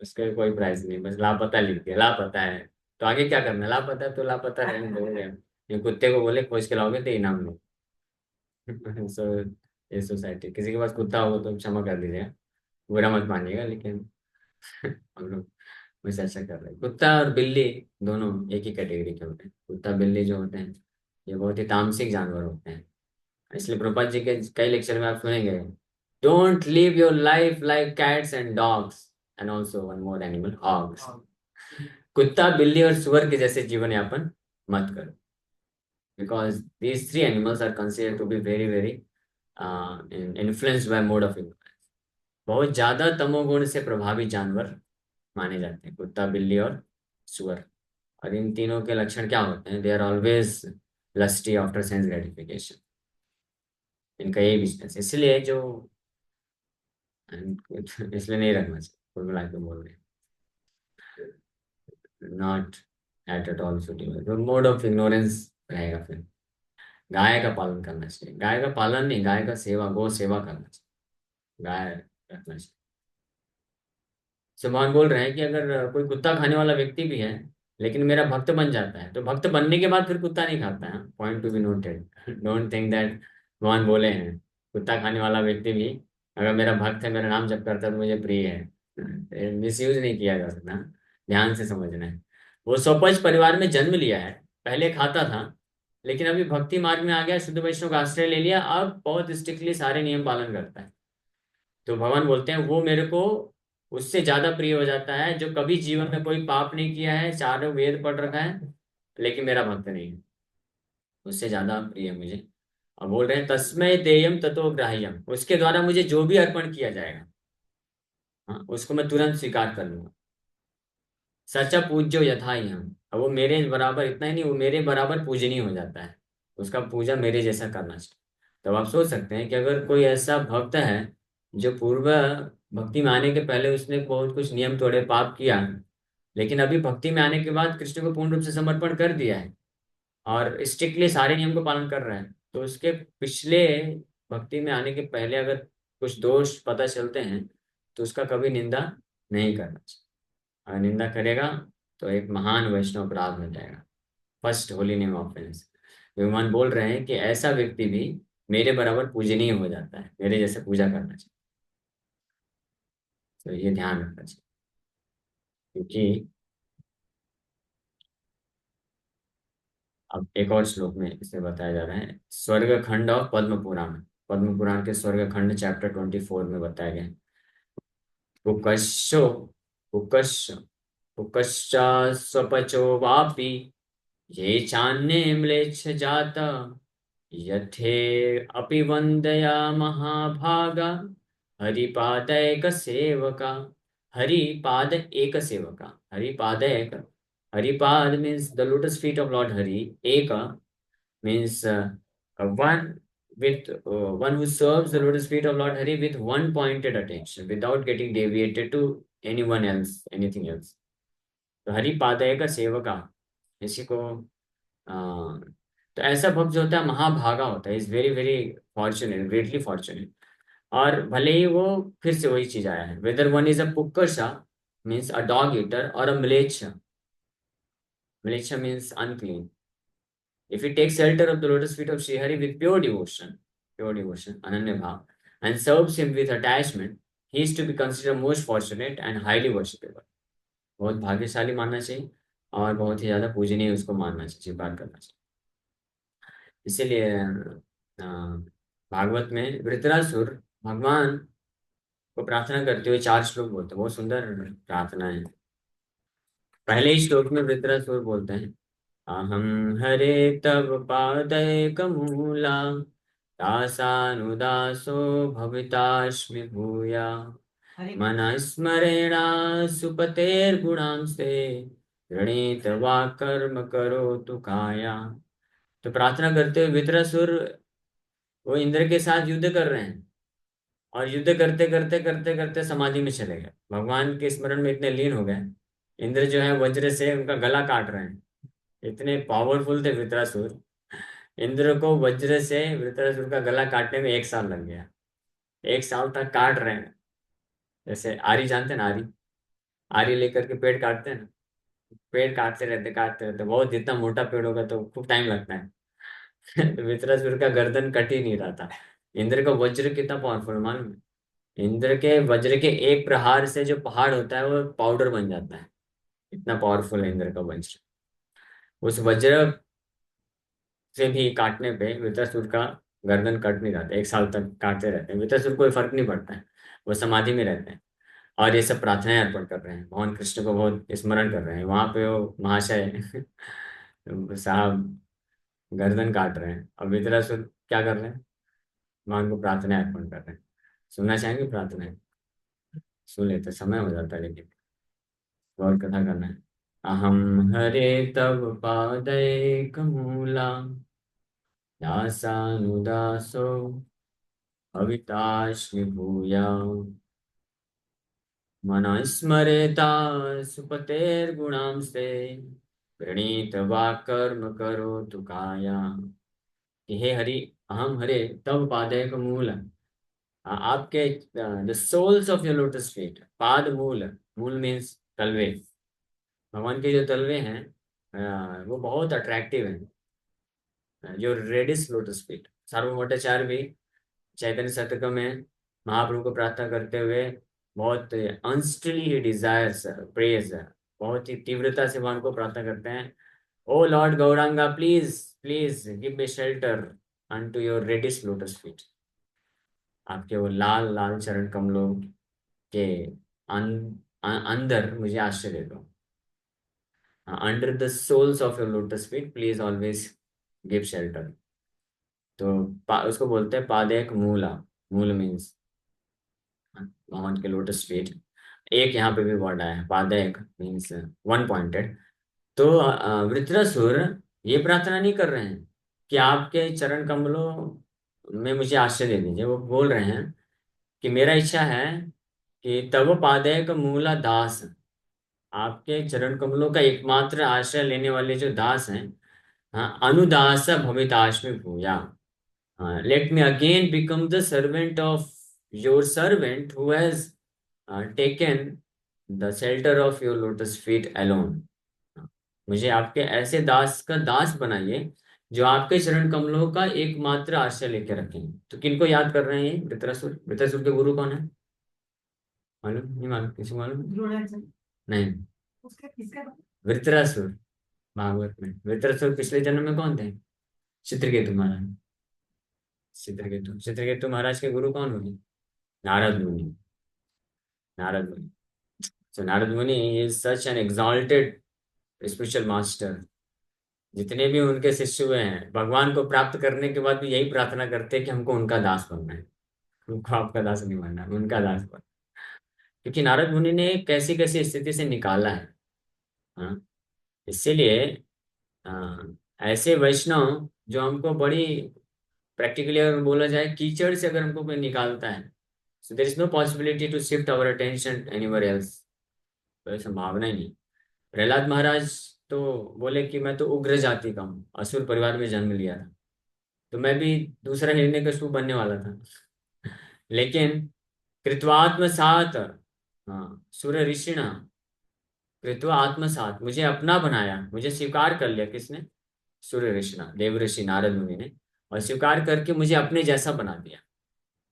उसके कोई प्राइस नहीं, बस लापता लिख दिया, लापता है। तो आगे क्या करना, लापता है तो लापता रहने दोगे। ये कुत्ते को बोले खोज के लाओगे तो इनाम दो। सो ये सोसाइटी, किसी के पास कुत्ता हो तो क्षमा कर दीजिएगा, बुरा मत मानिएगा, लेकिन हम लोग वैसे चर्चा कर रहे हैं। कुत्ता और बिल्ली दोनों एक ही कैटेगरी के होते हैं। कुत्ता बिल्ली जो होते हैं ये बहुत ही तामसिक जानवर होते हैं। इसलिए प्रभुपाद जी के कई लेक्चर में आप सुनेंगे, don't live your life like cats and dogs, and also one more animal, hogs. कुत्ता, बिल्ली और सुअर के जैसे जीवन यापन मत करो, because these three animals are considered to be very very influenced by mode of influence. बहुत ज्यादा तमोगुण से प्रभावित जानवर माने जाते हैं कुत्ता, बिल्ली और सुअर। और इन तीनों के लक्षण क्या होते हैं? They are always lusty after sense gratification. इनका यही बिजनेस, इसलिए जो इसलिए नहीं रखना चाहिए, कुल मिला के बोल रहे हैं, not at all suitable, mode of ignorance रहेगा। फिर गाय का पालन करना चाहिए, गाय का पालन नहीं, गाय का सेवा, गो सेवा करना चाहिए, गाय रखना चाहिए। तो भगवान बोल रहे हैं कि अगर कोई कुत्ता खाने वाला व्यक्ति भी है लेकिन मेरा भक्त बन जाता है, तो भक्त बनने के बाद फिर कुत्ता नहीं खाता है। Point to be noted. Don't think that भगवान बोले हैं कुत्ता खाने वाला व्यक्ति भी अगर मेरा भक्त है, मेरा नाम जप करता है, तो मुझे प्रिय है। मिस यूज नहीं किया जा सकता। ध्यान से समझना है। वो स्वपच परिवार में जन्म लिया है, पहले खाता था, लेकिन अभी भक्ति मार्ग में आ गया, शुद्ध वैष्णव का आश्रय ले लिया, अब बहुत स्ट्रिक्टली सारे नियम पालन करता है। तो भगवान बोलते हैं वो मेरे को उससे ज्यादा प्रिय हो जाता है जो कभी जीवन में कोई पाप नहीं किया है, चारों वेद पढ़ रखा है, लेकिन मेरा भक्त नहीं है। उससे ज्यादा प्रिय है मुझे। अब बोल रहे हैं तस्मै देयम ततो ग्राह्यम, उसके द्वारा मुझे जो भी अर्पण किया जाएगा, हाँ, उसको मैं तुरंत स्वीकार कर लूंगा। सच्चा पूज्यो यथा ही हम, अब वो मेरे बराबर, इतना ही नहीं, वो मेरे बराबर पूजनीय हो जाता है। उसका पूजा मेरे जैसा करना चाहिए। तब आप सोच सकते हैं कि अगर कोई ऐसा भक्त है जो पूर्व भक्ति में आने के पहले उसने बहुत कुछ नियम तोड़े, पाप किया, लेकिन अभी भक्ति में आने के बाद कृष्ण को पूर्ण रूप से समर्पण कर दिया है और स्ट्रिक्टली सारे नियम को पालन कर रहा है, तो उसके पिछले भक्ति में आने के पहले अगर कुछ दोष पता चलते हैं तो उसका कभी निंदा नहीं करना चाहिए। अगर निंदा करेगा तो एक महान वैष्णव अपराध हो जाएगा, फर्स्ट होली नेम ऑफेंस। भगवान बोल रहे हैं कि ऐसा व्यक्ति भी मेरे बराबर पूजनीय हो जाता है, मेरे जैसे पूजा करना चाहिए। तो ये ध्यान रखना चाहिए, क्योंकि अब एक और श्लोक में इसे बताया जा रहा है, स्वर्ग खंड और पद्म पुराण। पद्म पुराण के स्वर्ग खंड चैप्टर 24 में बताया गया है। कुकश्चो कुकश्च कुकश्च स्वपचो वापि ये चान्ये म्लेच्छ जाता यथे अपि वंदया महाभागा हरिपादैक सेवका। हरिपाद एक सेवका, हरिपाद एक, हरिपाद means the lotus feet of lord Hari, एक means one with one who serves the lotus feet of Lord Hari with one pointed attention without getting deviated to anyone else, anything else. तो हरि पादय का सेवका, इसी को तो ऐसा भक्त जो होता है महाभागा होता है, is very very fortunate, greatly fortunate. और भले ही वो फिर से वही चीज आया है, वेदर वन इज अ पुक्कषा मीन्स अ डॉग ईटर और अ म्लेच्छ, म्लेच्छ means unclean. If he takes shelter of the lotus feet of Sri Hari with pure devotion, Ananya Bhav, and serves him with attachment, he is to be considered most fortunate and highly worshipable. बहुत भाग्यशाली मानना चाहिए और बहुत ही ज्यादा पूजनीय उसको मानना चाहिए, स्वीकार करना चाहिए। इसीलिए अ, भागवत में वृत्रासुर भगवान को प्रार्थना करते हुए 4 श्लोक बोलते हैं, बहुत सुंदर प्रार्थना है। पहले ही श्लोक में वृत्रासुर बोलते हैं, अहं हरे तव पादैकमूला दासानुदासो भवितास्मि भूया मनः स्मरेणा सुपतेर्गुणांस्ते ऋणीत वा कर्म करोतु काया। तो प्रार्थना करते हुए वित्रासुर वो इंद्र के साथ युद्ध कर रहे हैं, और युद्ध करते करते करते करते समाधि में चले गए, भगवान के स्मरण में इतने लीन हो गए। इंद्र जो है वज्र से उनका गला काट रहे हैं, इतने पावरफुल थे वृत्रासुर। इंद्र को वज्र से वृत्रासुर का गला काटने में 1 साल लग गया। 1 साल तक काट रहे हैं। जैसे आरी जानते हैं ना, आरी, आरी लेकर के पेड़ काटते हैं ना, पेड़ काटते रहते, बहुत जितना मोटा पेड़ होगा तो खूब टाइम लगता है। तो वृत्रासुर का गर्दन कट ही नहीं रहा था। इंद्र का वज्र कितना पावरफुल है मालूम है? इंद्र के वज्र के एक प्रहार से जो पहाड़ होता है वो पाउडर बन जाता है, इतना पावरफुल है इंद्र का वज्र। उस वज्र से भी काटने पे वृत्रासुर का गर्दन कट नहीं जाता, 1 साल तक काटते रहते हैं, वृत्रासुर कोई फर्क नहीं पड़ता है, वो समाधि में रहते हैं। और ये सब प्रार्थनाएं अर्पण कर रहे हैं, भगवान कृष्ण को बहुत स्मरण कर रहे हैं, वहां पे वो महाशय साहब गर्दन काट रहे हैं, और वृत्रासुर क्या कर रहे हैं, भगवान को प्रार्थनाएं अर्पण कर रहे हैं। सुनना चाहेंगे प्रार्थनाएं? सुन लेते, समय हो जाता है लेकिन और कथा करना है। अहम हरे तव पादैकमूला दासानुदासो भवितास्मि भूया मनः स्मरेता सुपतेर्गुणांस्ते प्रणीत वा कर्म करोतु काया। कि हे हरि, अहम हरे तव पादैक मूल, आपके the soles of your lotus feet, पाद मूल, मूल मीन्स तलवे। भगवान के जो तलवे हैं वो बहुत अट्रैक्टिव हैं। जो रेडिस लोटस फीट, सार्वभौमाचार्य भी चैतन्य शतक में महाप्रभु को प्रार्थना करते हुए बहुत अनस्टिली डिजायर्स प्रेज, बहुत ही तीव्रता से भगवान को प्रार्थना करते हैं। Oh lord Gauranga, please please give me shelter unto your reddish lotus feet. आपके वो लाल लाल चरण कमलों के अंदर मुझे आश्रय दे दो। Under the soles of your lotus feet please always give shelter. तो उसको बोलते हैं पादेक मूला। मूल मीन्स भगवान के लोटस फीट। एक यहाँ पे भी वर्ड आया है पादेक मीन्स वन पॉइंटेड। तो वृत्रासुर ये प्रार्थना नहीं कर रहे हैं कि आपके चरण कमलों में मुझे आश्रय दे दीजिए। वो बोल रहे हैं कि मेरा इच्छा है कि तव पादेक मूला दास, आपके चरण कमलों का एकमात्र आश्रय लेने वाले जो दास हैं, हाँ, अनुदास भविताश्मी भूया। Let me again become the servant of your servant who has taken the shelter of your lotus feet alone. मुझे आपके ऐसे दास का दास बनाइए जो आपके चरण कमलों का एकमात्र आश्रय लेके रखें। तो किनको याद कर रहे हैं ये वृत्रासुर? वृत्रासुर के गुरु कौन है? मालूम नहीं? मालूम? किसी को मालूम? नहीं। वृत्रासुर भागवत में वृत्रासुर पिछले जन्म में कौन थे? चित्रकेतु महाराज। चित्रकेतु महाराज के गुरु कौन हुए? नारद मुनि। नारद मुनि। सो नारद मुनि is such an exalted spiritual master. जितने भी उनके शिष्य हुए हैं भगवान को प्राप्त करने के बाद भी यही प्रार्थना करते हैं कि हमको उनका दास बनना है। हमको आपका दास नहीं बनना है, उनका दास बनना। क्योंकि नारद मुनि ने कैसी कैसी स्थिति से निकाला है। हाँ, इसीलिए ऐसे वैष्णव जो हमको बड़ी प्रैक्टिकली अगर बोला जाए कीचड़ से अगर हमको कोई निकालता है, so there is no possibility to shift our attention anywhere else. कोई संभावना ही नहीं। प्रहलाद महाराज तो बोले कि मैं तो उग्र जाति का हूँ, असुर परिवार में जन्म लिया था, तो मैं भी दूसरा हिरण्यकशिपु बनने वाला था। लेकिन कृत्वात्मसात, हाँ, सुर ऋषिणा कृत्वा आत्मसात, मुझे अपना बनाया, मुझे स्वीकार कर लिया। किसने? सूर्य ऋषिणा, देव ऋषि नारद मुनि ने। और स्वीकार करके मुझे अपने जैसा बना दिया,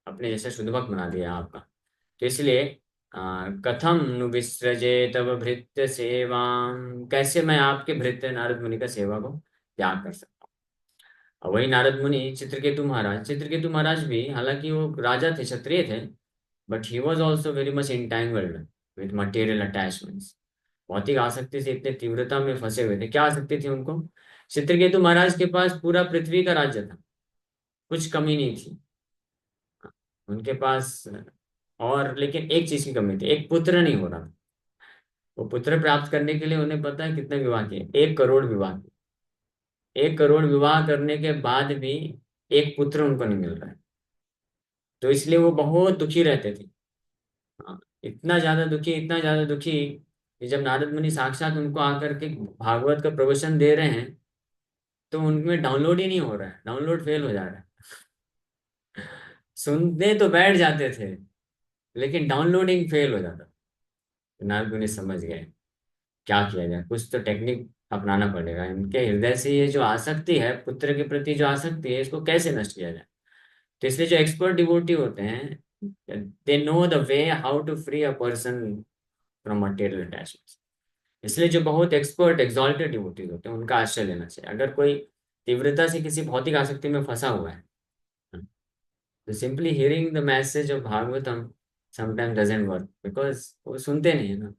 अपने जैसा शुद्ध भक्त बना दिया आपका। तो इसलिए कथम नु विसृजे तव भृत्य सेवाम, कैसे मैं आपके भृत्य नारद मुनि का सेवा को त्याग कर सकता हूँ। और वही नारद मुनि चित्रकेतु महाराज भी, हालांकि वो राजा थे, क्षत्रिय थे, but he was also very much entangled with material attachments. भौतिक आसक्ति से इतने तीव्रता में फंसे हुए थे। क्या आसक्ति थी उनको? चित्रकेतु महाराज के पास पूरा पृथ्वी का राज्य था, कुछ कमी नहीं थी उनके पास। और लेकिन एक चीज की कमी थी, एक पुत्र नहीं हो रहा था। वो पुत्र प्राप्त करने के लिए उन्हें पता है कितने विवाह किए? 1 करोड़ विवाह किए। 1 करोड़ विवाह करने के बाद भी एक पुत्र उनको नहीं मिल रहा है। तो इसलिए वो बहुत दुखी रहते थे। हाँ, इतना ज्यादा दुखी, इतना ज्यादा दुखी कि जब नारद मुनि साक्षात उनको आकर के भागवत का प्रवचन दे रहे हैं तो उनमें डाउनलोड ही नहीं हो रहा है, डाउनलोड फेल हो जा रहा है। सुनने तो बैठ जाते थे लेकिन डाउनलोडिंग फेल हो जाता। तो नारद मुनि समझ गए क्या किया जाए, कुछ तो टेक्निक अपनाना पड़ेगा। इनके हृदय से ये जो आसक्ति है, पुत्र के प्रति जो आसक्ति है, इसको कैसे नष्ट किया जाए। तो इसलिए जो एक्सपर्ट डिवोटी होते हैं, they know the way how to free a person from material attachment. इसलिए जो बहुत एक्सपर्ट एग्जॉल्टेड डिवोटीज होते हैं उनका आश्रय लेना चाहिए। अगर कोई तीव्रता से किसी भौतिक आसक्ति में फंसा हुआ है, तो simply hearing the message of Bhagavatam sometime doesn't work, because वो सुनते नहीं है ना।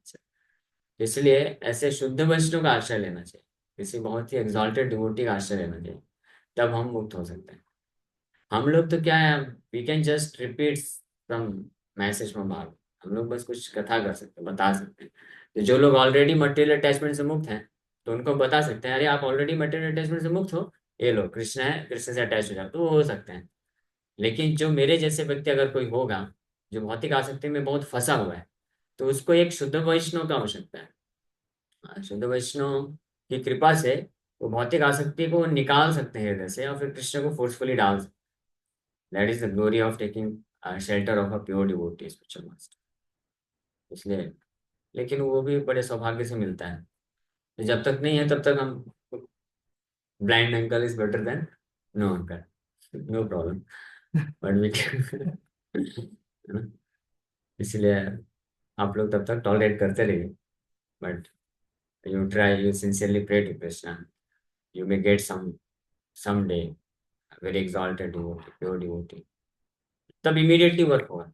इसलिए ऐसे शुद्ध वैष्णव का आश्रय लेना चाहिए, किसी बहुत ही एग्जॉल्टेड डिवोटी का आश्रय लेना चाहिए, तब हम मुक्त हो सकते हैं। हम लोग तो क्या है, we can just repeat from message from Bhagavat. हम लोग बस कुछ कथा कर सकते हैं, बता सकते हैं। तो जो लोग ऑलरेडी मटेरियल अटैचमेंट से मुक्त हैं, तो उनको बता सकते हैं, अरे आप ऑलरेडी मटेरियल अटैचमेंट से मुक्त हो, ये लो कृष्ण है, कृष्ण से अटैच हो जाओ, तो वो हो सकते हैं। लेकिन जो मेरे जैसे व्यक्ति अगर कोई होगा जो भौतिक आसक्ति में बहुत फंसा हुआ है, तो उसको एक शुद्ध वैष्णव का आवश्यकता है। शुद्ध वैष्णव की कृपा से वो भौतिक आसक्ति को निकाल सकते हैं हृदय से और फिर कृष्ण को फोर्सफुली डाल सकते हैं। That is the glory of taking shelter of a pure devotee spiritual master. इसलिए लेकिन वो भी बड़े सौभाग्य से मिलता है। जब तक नहीं है तब तक हम, blind uncle is better than no uncle, no problem, but we can इसलिए आप लोग तब तक टॉलरेट करते रहिए, but you try, you sincerely pray to Krishna, you may get someday very exalted devotee, pure devotee. तब immediately work होगा,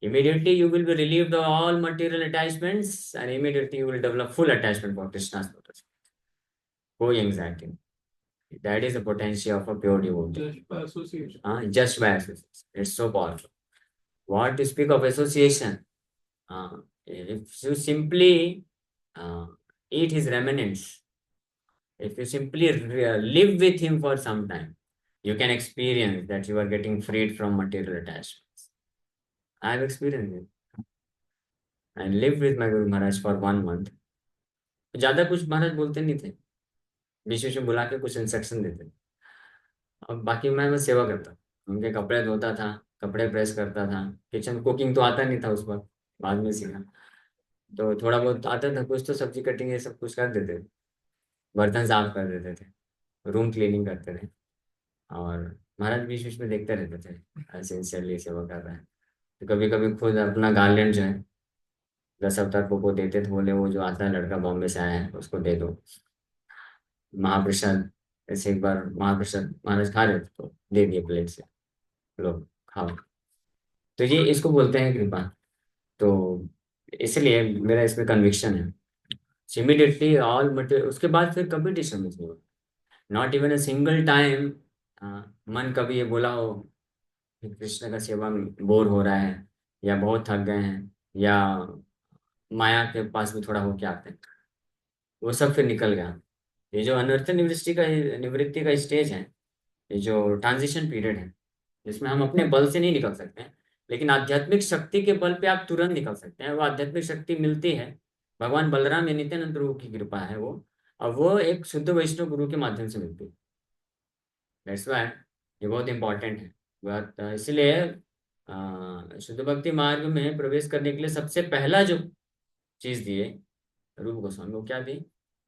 immediately you will be relieved of all material attachments, and immediately you will develop full attachment for Krishna's lotus. कोई anxiety नहीं. That is the potential of a pure devotee. Just by association. Just by association. It's so powerful. What to speak of association? If you simply uh, eat his remnants, if you simply live with him for some time, you can experience that you are getting freed from material attachments. I have experienced it. I lived with my Guru Maharaj for 1 month. ज्यादा कुछ महाराज बोलते नहीं थे, बीच बीच में बुला के कुछ instruction देते थे, और बाकी मैं बस सेवा करता, उनके कपड़े धोता था, कपड़े प्रेस करता था, किचन कुकिंग तो आता नहीं था उस वक्त, बाद में सीखा, तो थोड़ा बहुत आता था, कुछ तो सब्जी कटिंग ये सब कुछ कर देते थे, बर्तन साफ कर देते थे, रूम क्लीनिंग करते थे, और महाराज बीच बीच में देखते रहते थे सिंसियरली सेवा कर रहे हैं। तो कभी कभी खुद अपना गार्लैंड जो है 10 अवतार को देते थे, बोले वो जो आता है लड़का बॉम्बे से आया है उसको दे दो महाप्रसाद। ऐसे एक बार महाप्रसाद महाराज खा रहे थे तो दे दिए प्लेट से, लो खाओ। तो ये इसको बोलते हैं कृपा। तो इसलिए मेरा इसमें कन्विक्शन है, इमीडिएटली ऑल मटेरियल, उसके बाद फिर कभी डिस्टर्बेंस नहीं हुआ, not even a single time. मन कभी ये बोला हो कि कृष्ण का सेवा में बोर हो रहा है, या बहुत थक गए हैं, या माया के पास भी थोड़ा होके आते हैं, वो सब फिर निकल गया। ये जो अनर्थ निवृत्ति का स्टेज है, ये जो ट्रांजिशन पीरियड है, जिसमें हम अपने बल से नहीं निकल सकते हैं, लेकिन आध्यात्मिक शक्ति के बल पे आप तुरंत निकल सकते हैं। वो आध्यात्मिक शक्ति मिलती है, भगवान बलराम या नित्यानंद प्रभु की कृपा है वो, और वो एक शुद्ध वैष्णव गुरु के माध्यम से मिलती है। दैट्स वाई ये बहुत इंपॉर्टेंट है। इसलिए शुद्ध भक्ति मार्ग में प्रवेश करने के लिए सबसे पहला जो चीज दिए रूप गोस्वामी, वो क्या दी?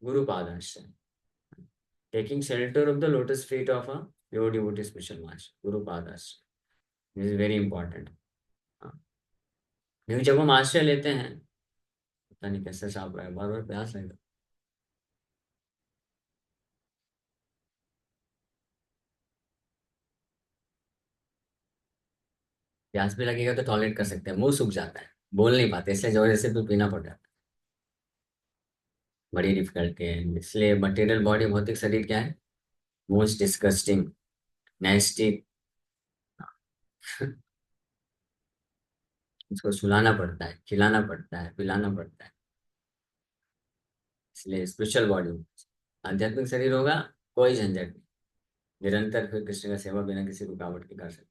गुरु पादाश्रय, taking shelter of the lotus feet of a pure devotee spiritual master, गुरु पादाश्रय, दिस इज वेरी इंपॉर्टेंट। क्योंकि जब हम आश्रय लेते हैं, पता नहीं कैसे छाप रहा है, बार बार प्यास लगता, प्यास भी लगेगा तो टॉयलेट कर सकते हैं, मुंह सूख जाता है, बोल नहीं पाते, इसलिए जोर से भी पीना पड़ जाता है, बड़ी डिफिकल्टी है। इसलिए मटेरियल बॉडी, भौतिक शरीर क्या है? मोस्ट डिस्गस्टिंग, नेस्टी इसको सुलाना पड़ता है, खिलाना पड़ता है, पिलाना पड़ता है। इसलिए स्पिरिचुअल बॉडी, आध्यात्मिक शरीर होगा, कोई झंझट नहीं, निरंतर फिर कृष्ण का सेवा बिना किसी रुकावट के कर सकते हैं।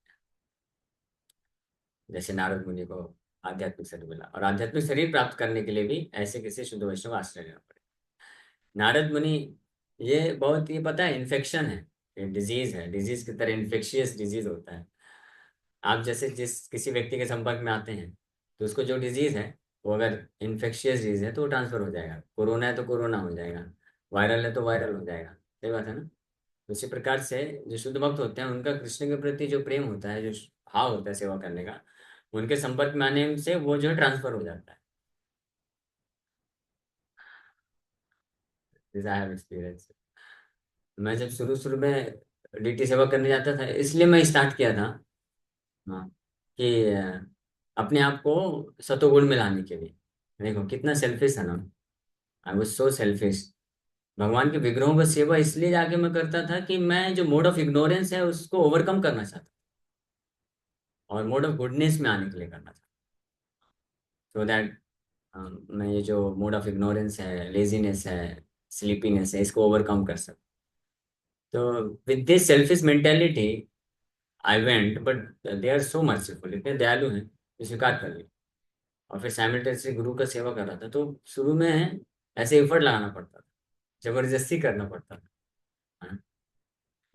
जैसे नारद मुनि को आध्यात्मिक शरीर मिला, और आध्यात्मिक शरीर प्राप्त करने के लिए भी ऐसे किसी शुद्ध वैष्णव का आश्रय लेना पड़े। नारद मुनि, ये बहुत, ये पता है इन्फेक्शन है, ये डिजीज है, डिजीज की तरह इन्फेक्शियस डिजीज होता है। आप जैसे जिस किसी व्यक्ति के संपर्क में आते हैं, तो उसको जो डिजीज है, वो अगर इन्फेक्शियस डिजीज है तो वो ट्रांसफर हो जाएगा, कोरोना है तो कोरोना हो जाएगा, वायरल है तो वायरल हो जाएगा, सही बात है ना? उसी प्रकार से जो शुद्ध भक्त होते हैं, उनका कृष्ण के प्रति जो प्रेम होता है, जो भाव होता है सेवा करने का, उनके संपर्क में आने से वो जो है ट्रांसफर हो जाता है। This I have experience. मैं जब शुरू शुरू में डीटी सेवा करने जाता था, इसलिए मैं स्टार्ट किया था, हाँ, कि अपने आप को सतोगुण में लाने के लिए। देखो कितना सेल्फिश है ना, आई वाज सो सेल्फिश। भगवान के विग्रहों का सेवा इसलिए जाके मैं करता था कि मैं जो मोड ऑफ इग्नोरेंस है उसको ओवरकम करना चाहता, और मोड ऑफ गुडनेस में आने के लिए करना चाहता, सो दैट मैं ये जो मोड ऑफ इग्नोरेंस है, लेजीनेस है, स्लीपीनेस है, इसको ओवरकम कर सकूं। तो with this selfish mentality I went, but they are so merciful, इतने दयालु हैं कि स्वीकार कर लिया। और फिर साइमल्टेनियसली गुरु का सेवा कर रहा था, तो शुरू में ऐसे एफर्ट लगाना पड़ता था, जबरदस्ती करना पड़ता था, हाँ,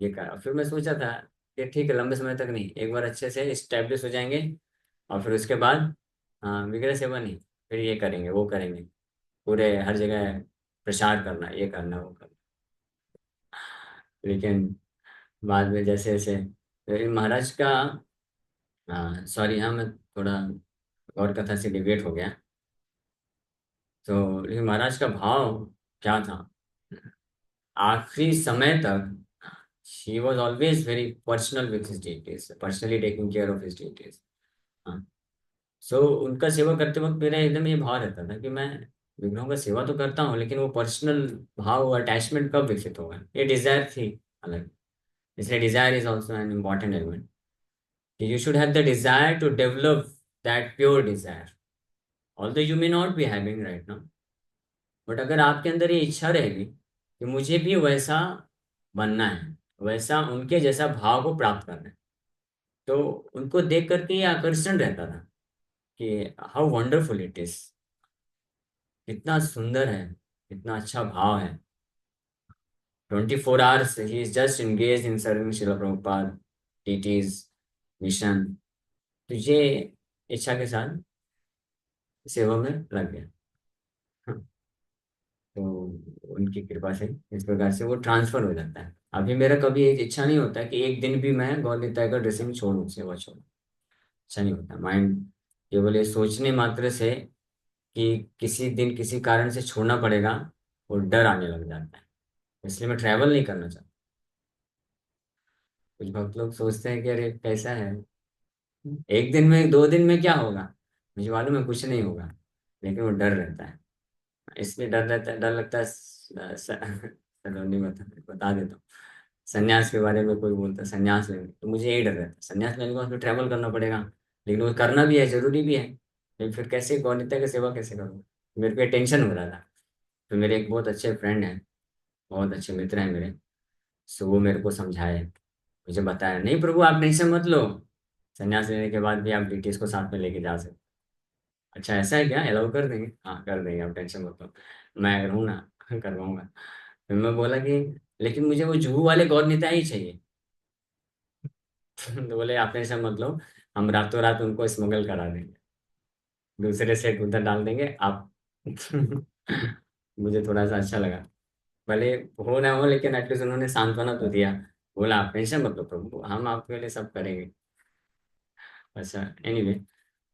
ये करा। फिर मैं सोचा था कि ठीक है, लंबे समय तक नहीं, एक बार अच्छे से स्टैब्लिश हो जाएंगे, और फिर उसके बाद हाँ, विग्रह सेवा नहीं, फिर ये करेंगे वो करेंगे, पूरे हर जगह प्रचार करना, ये करना वो करना। लेकिन बाद में जैसे जैसे लेकिन महाराज का, हाँ सॉरी, हाँ मैं थोड़ा और कथा से डिविएट हो गया। तो लेकिन महाराज का भाव क्या था, आखिरी समय तक he was always very personal with his deities, personally taking care of his deities। हाँ, सो उनका सेवा करते वक्त मेरा एकदम ये भाव रहता था कि मैं विग्रहों का सेवा तो करता हूँ, लेकिन वो पर्सनल भाव अटैचमेंट कब विकसित होगा, ये डिजायर थी अलग। इसलिए desire is also an important element, कि you should have the desire to develop that pure desire, although you may not be having right now, but अगर आपके अंदर ये इच्छा रहेगी कि मुझे भी वैसा बनना है, वैसा उनके जैसा भाव को प्राप्त करना है, तो उनको देख करके ये आकर्षण रहता था कि हाउ वंडरफुल इट इज, कितना सुंदर है, कितना अच्छा भाव है। 24 hours he is just engage in serving Shila Prabhupada टीटीज mission. तो ये इच्छा के साथ सेवा में लग गया। हाँ, तो उनकी कृपा से इस प्रकार से वो ट्रांसफर हो जाता है। अभी मेरा कभी एक इच्छा नहीं होता कि एक दिन भी मैं गौर निताय का ड्रेसिंग छोड़ूं, सेवा छोड़ूं, अच्छा नहीं होता। माइंड केवल ये सोचने मात्र से कि किसी दिन किसी कारण से छोड़ना पड़ेगा, वो डर आने लग जाता है। इसलिए मैं ट्रैवल नहीं करना चाहता। कुछ भक्त लोग सोचते हैं कि अरे कैसा है, एक दिन में 2 दिन में क्या होगा, मुझे मालूम है कुछ नहीं होगा, लेकिन वो डर रहता है। इसलिए डर रहता है, डर लगता है चलो नहीं बता देता हूँ। संन्यास के बारे में कोई बोलता है संन्यास लेने, तो मुझे यही डर रहता है, संन्यास लेने के बाद फिर ट्रैवल करना पड़ेगा, लेकिन वो करना भी है, जरूरी भी है, लेकिन फिर कैसे गौनिता की सेवा कैसे करूँ, मेरे को टेंशन हो रहा था। तो मेरे एक बहुत अच्छे फ्रेंड हैं, बहुत अच्छे मित्र हैं मेरे, सो वो मेरे को समझाए, मुझे बताया नहीं प्रभु आप टेंशन मत लो, संन्यास लेने के बाद भी आप डिटीज को साथ में लेके जा सकते। अच्छा ऐसा है क्या, अलाउ कर देंगे, हाँ कर देंगे, आप टेंशन मत लो, मैं अगर हूँ ना करवाऊंगा। फिर मैं बोला कि लेकिन मुझे वो जुहू वाले गौर नेता ही चाहिए। तो बोले आप टेंशन मत लो, हम रातों रात उनको स्मगल करा देंगे, दूसरे से उधर डाल देंगे आप। मुझे थोड़ा सा अच्छा लगा, भले हो ना हो, लेकिन एटलीस्ट उन्होंने सांत्वना तो दिया। बोला आप टेंशन मत लो प्रभु, हम आपके लिए सब करेंगे। अच्छा एनीवे,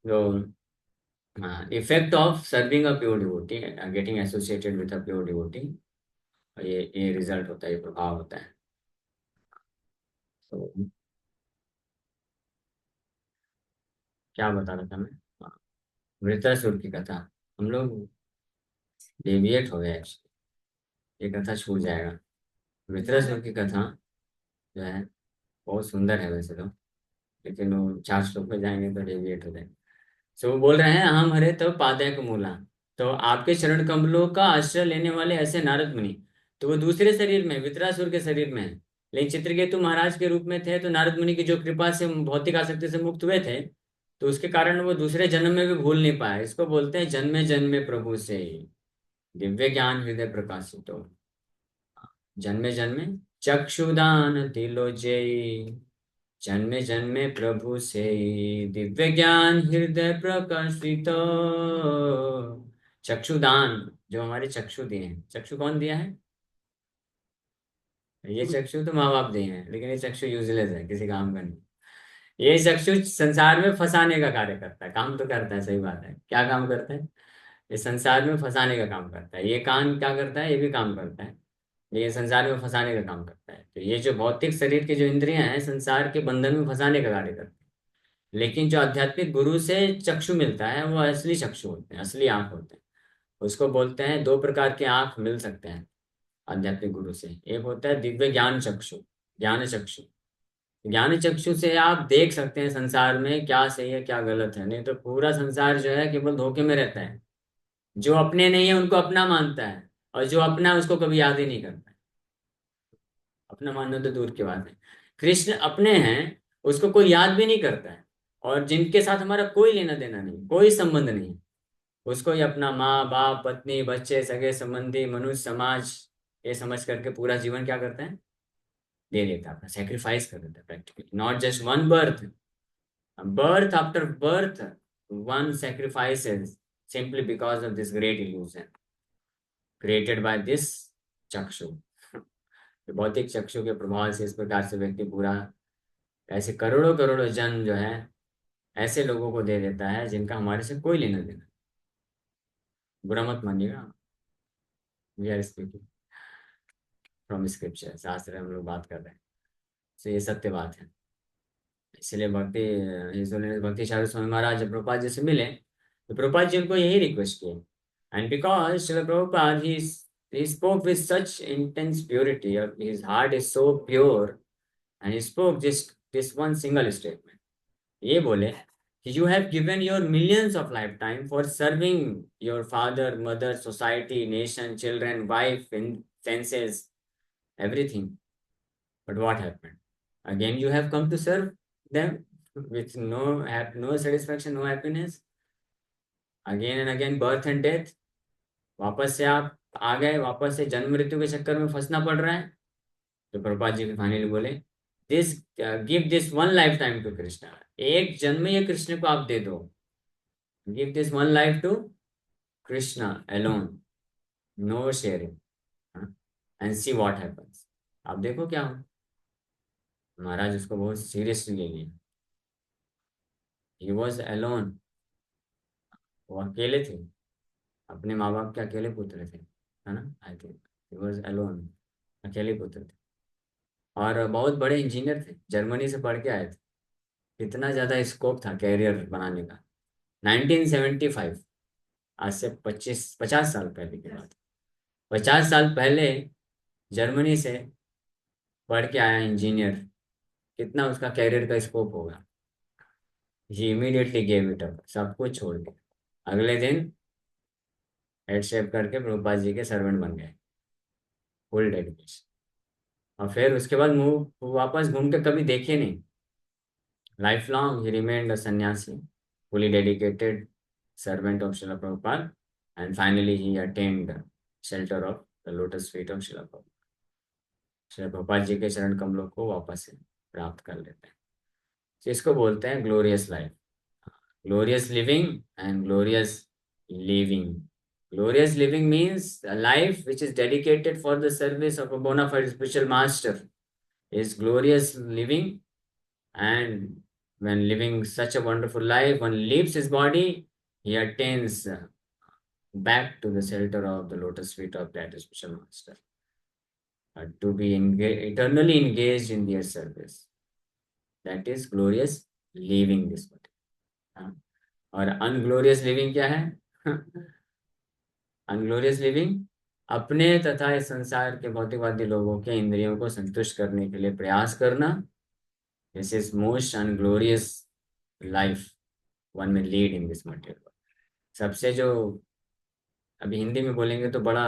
तो effect of serving a pure devotee, getting associated with a pure devotee, ये रिजल्ट होता है, ये प्रभाव होता है। तो क्या बता रहा था मैं, हाँ, वृत्रासुर की कथा। हम लोग डेविएट हो गए एक्चुअली, ये कथा छूट जाएगा। वृत्रासुर की कथा जो है बहुत सुंदर है वैसे तो, लेकिन वो 4 श्लोक में जाएंगे तो डेविएट हो जाएंगे। सो वो बोल रहे हैं हम हरे तब पादक मूला, तो आपके चरण कमलों का आश्रय लेने वाले ऐसे नारद मुनि, तो वो दूसरे शरीर में वित्रासुर के शरीर में है, लेकिन चित्रकेतु महाराज के रूप में थे, तो नारद मुनि की जो कृपा से भौतिक आसक्ति से मुक्त हुए थे, तो उसके कारण वो दूसरे जन्म में भी भूल नहीं पाए। इसको बोलते हैं जन्मे जन्मे प्रभु से दिव्य ज्ञान हृदय प्रकाशित हो, जन्मे जन्मे चक्षुदान तिलो जय, जन्मे जन्मे प्रभु से दिव्य ज्ञान हृदय प्रकाशित। चक्षुदान, जो हमारे चक्षु दिए हैं, चक्षु कौन दिया है, ये चक्षु तो माँ बाप दिए हैं, लेकिन ये चक्षु यूजलेस है, किसी काम का नहीं। ये चक्षु संसार में फंसाने का कार्य करता है, काम तो करता है, सही बात है, क्या काम करता है, ये संसार में फंसाने का काम करता है। ये कान क्या करता है, ये भी काम करता है, ये संसार में फंसाने का काम करता है। तो ये जो भौतिक शरीर की जो इंद्रियां हैं, संसार के बंधन में फंसाने का कार्य करती हैं, लेकिन जो आध्यात्मिक गुरु से चक्षु मिलता है वो असली चक्षु होते हैं, असली आंख होते हैं। उसको बोलते हैं, 2 प्रकार के आंख मिल सकते हैं आध्यात्मिक गुरु से, एक होता है दिव्य ज्ञान चक्षु, ज्ञान चक्षु। ज्ञान चक्षु से आप देख सकते हैं संसार में क्या सही है क्या गलत है, नहीं तो पूरा संसार जो है केवल धोखे में रहता है। जो अपने नहीं है उनको अपना मानता है, और जो अपना है उसको कभी याद ही नहीं करता है। अपना मानना तो दूर की बात है, कृष्ण अपने हैं, उसको कोई याद भी नहीं करता है। और जिनके साथ हमारा कोई लेना देना नहीं, कोई संबंध नहीं, उसको ही अपना माँ बाप पत्नी बच्चे सगे संबंधी मनुष्य समाज ये समझ करके पूरा जीवन क्या करता है, दे देता है, अपना सेक्रीफाइस कर देता है practically, not just one birth, birth after birth one sacrifices, simply because of this great illusion created by this चक्षु। भौतिक चक्षु के प्रभाव से इस प्रकार से व्यक्ति पूरा ऐसे करोड़ों करोड़ों जन्म जो है ऐसे लोगों को दे देता है जिनका हमारे से कोई लेना देना। बुरा मत मानिएगा, we are speaking from scripture, शास्त्र हम लोग बात कर रहे हैं, तो ये सत्य बात है। इसलिए भक्ति साधु स्वामी महाराज जब प्रभुपाद जी से मिले तो प्रभुपाद जी उनको यही रिक्वेस्ट किए। And because Srila Prabhupada he spoke with such intense purity, his heart is so pure, and he spoke just this one single statement. ये बोले कि you have given your millions of lifetime for serving your father, mother, society, nation, children, wife, senses, everything. But what happened? Again, you have come to serve them with no satisfaction, no happiness. Again and again, birth and death. वापस से आप आ गए, वापस से जन्म मृत्यु के चक्कर में फंसना पड़ रहा है। तो प्रभुपाद जी फाइनली बोले, this give this one lifetime to Krishna, एक जन्म ये कृष्ण को आप दे दो। Give this one life to Krishna alone, no sharing, and see what happens. आप देखो क्या हो। महाराज उसको बहुत सीरियसली ले लिए। ही वॉज अलोन, वो अकेले थे, अपने माँ बाप के अकेले पुत्र थे, है ना। I think he was alone, अकेले पुत्र थे, और बहुत बड़े इंजीनियर थे, जर्मनी से पढ़ के आए थे। कितना ज़्यादा स्कोप था कैरियर बनाने का। 1975, आज से 50 साल पहले की बात। 50 साल पहले जर्मनी से पढ़ के आया इंजीनियर, कितना उसका कैरियर का स्कोप होगा। ही इमीडिएटली गेव इट अप, सब कुछ छोड़ के अगले दिन हेड शेप करके प्रभुपाद जी के सर्वेंट बन गए, फुल डेडिकेशन। और फिर उसके बाद मुंह वापस घूम के कभी देखे नहीं। लाइफ लॉन्ग ही रिमेन्ड अ सन्यासी, fully dedicated servant of Srila Prabhupada, and finally he attained shelter of the lotus feet of Srila Prabhupada. Srila Prabhupada ji के चरण कमलों को वापस से प्राप्त कर लेते हैं। तो इसको बोलते हैं glorious life, glorious living and glorious living. Glorious living means a life which is dedicated for the service of a bona fide spiritual master is glorious living. And when living such a wonderful life, one leaves his body, he attains back to the shelter of the lotus feet of that spiritual master, to be eternally engaged in their service. That is glorious living this body. और unglorious living क्या है? अनग्लोरियस living अपने तथा इस संसार के भौतिकवादी लोगों के इंद्रियों को संतुष्ट करने के लिए प्रयास करना। This is most unglorious life one may lead in this material. सबसे जो अभी हिंदी में बोलेंगे तो बड़ा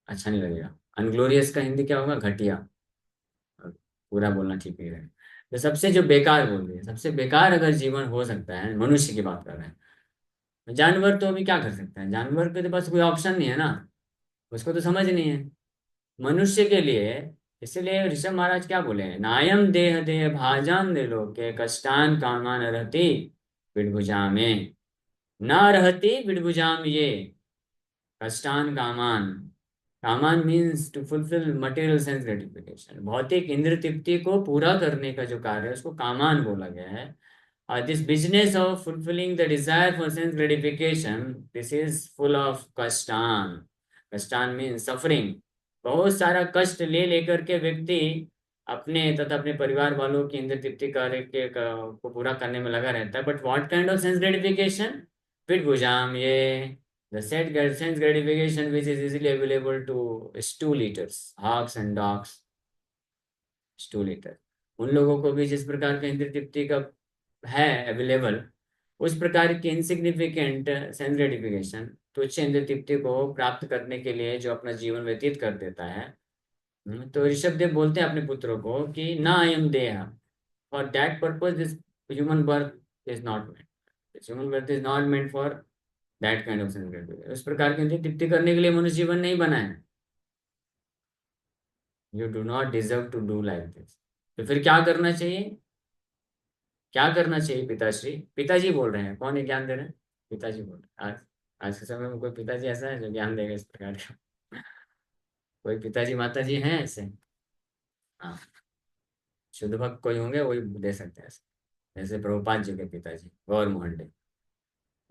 अच्छा नहीं लगेगा, अनग्लोरियस का हिंदी क्या होगा? घटिया। पूरा बोलना ठीक नहीं है। तो सबसे जो बेकार बोल रही है, सबसे बेकार अगर जीवन हो सकता है, मनुष्य की बात कर रहे हैं। जानवर तो अभी क्या कर सकते हैं, जानवर के तो पास कोई ऑप्शन नहीं है ना, उसको तो समझ नहीं है। मनुष्य के लिए इसलिए ऋषभ महाराज क्या बोले हैं, नायम देह देह भाजान दे लोके कष्टान कामान रहती विडभुजा में, न रहती विडभुजाम ये कष्टान कामान। कामान means to fulfil material sense gratification, भौतिक इंद्र तृप्ति को पूरा करने का जो कार्य है उसको कामान बोला गया है। this business of fulfilling the desire for sense gratification, this is full of kastan. Kastan means suffering. बहुत सारा कष्ट ले लेकर के व्यक्ति अपने तथा अपने परिवार वालों की इंद्र तृप्ति कार्य के को पूरा करने में लगा रहता है। But what kind of sense gratification? फिट भुजाम ये the said sense gratification which is easily available to stool eaters, hogs and dogs. stool eater, उन लोगों को भी जिस प्रकार का इंद्र तृप्ति का है अवेलेबल, उस प्रकार की इनसिग्निफिकेंट सेंस ग्रेटिफिकेशन, तुच्छ इंद्र तृप्ति को प्राप्त करने के लिए जो अपना जीवन व्यतीत कर देता है। तो ऋषभ देव बोलते हैं अपने पुत्रों को कि ना अयम देह, for that purpose this human birth is not meant, this human birth is not meant for that kind of sense gratification. उस प्रकार की इंद्र तृप्ति करने के लिए मनुष्य जीवन नहीं बना है। You do not deserve to do like this. तो फिर क्या करना चाहिए? क्या करना चाहिए? पिताश्री, पिताजी बोल रहे हैं, कौन है ज्ञान दे रहे हैं? पिताजी बोल रहे हैं। आज के समय में कोई पिताजी ऐसा है जो ज्ञान देगा इस प्रकार का? कोई पिताजी माताजी हैं ऐसे? हाँ, शुद्ध भक्त कोई होंगे वही दे सकते हैं ऐसे। जैसे प्रभुपाद जी के पिताजी गौर मोहन डे,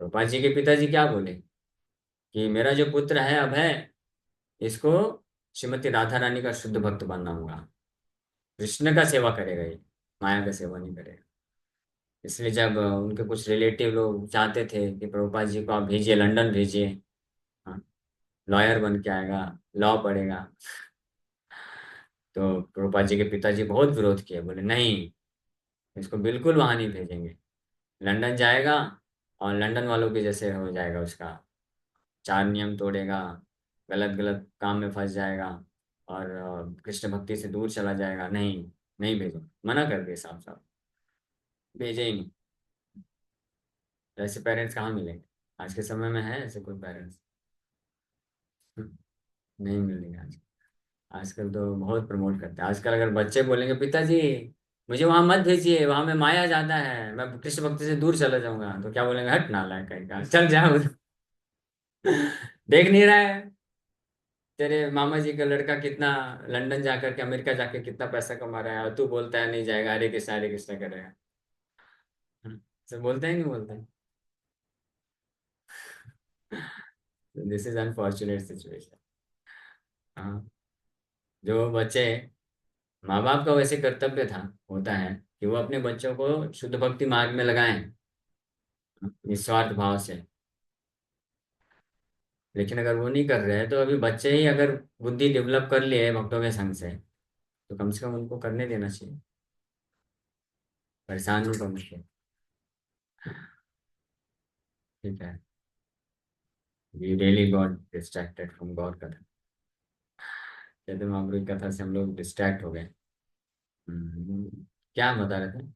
प्रभुपाद जी के पिताजी क्या बोले कि मेरा जो पुत्र है अभय, इसको श्रीमती राधा रानी का शुद्ध भक्त बनाऊंगा। कृष्ण का सेवा करेगा ये, माया का सेवा नहीं करेगा। इसलिए जब उनके कुछ रिलेटिव लोग चाहते थे कि प्रभुपाद जी को आप भेजिए, लंदन भेजिए, हाँ, लॉयर बन के आएगा, लॉ पढ़ेगा, तो प्रभुपाद जी के पिताजी बहुत विरोध किए, बोले नहीं, इसको बिल्कुल वहां नहीं भेजेंगे। लंदन जाएगा और लंदन वालों के जैसे हो जाएगा, उसका चार नियम तोड़ेगा, गलत गलत काम में फंस जाएगा और कृष्ण भक्ति से दूर चला जाएगा। नहीं, नहीं भेजो, मना कर दिए साफ साफ, भेजे ही नहीं। ऐसे पेरेंट्स कहाँ मिलेंगे? आज के समय में है ऐसे कोई पेरेंट्स? नहीं मिलेंगे आज। आजकल तो बहुत प्रमोट करते हैं। आजकल अगर बच्चे बोलेंगे पिताजी मुझे वहां मत भेजिए, वहां में माया ज्यादा है, मैं कृष्ण भक्ति से दूर चला जाऊंगा, तो क्या बोलेंगे? हट नालायक कहीं का, चल जा उधर। देख नहीं रहा है तेरे मामा जी का लड़का कितना लंदन जाकर के, अमेरिका जाकर कितना पैसा कमा रहा है, और तू बोलता है नहीं जाएगा, हरे कृष्णा करेगा। सब बोलता ही नहीं बोलता। This is unfortunate situation. हाँ, जो बच्चे, माँ बाप का वैसे कर्तव्य था, होता है कि वो अपने बच्चों को शुद्ध भक्ति मार्ग में लगाएं निस्वार्थ भाव से। लेकिन अगर वो नहीं कर रहे हैं, तो अभी बच्चे ही अगर बुद्धि डेवलप कर लिए भक्तों के संग से, तो कम से कम उनको करने देना चाहिए, परेशान नहीं करना चाहिए। ठीक है, we really got distracted from God कथा। कहते महाप्रभु की कथा से हम लोग डिस्ट्रैक्ट हो गए। क्या बता रहे थे?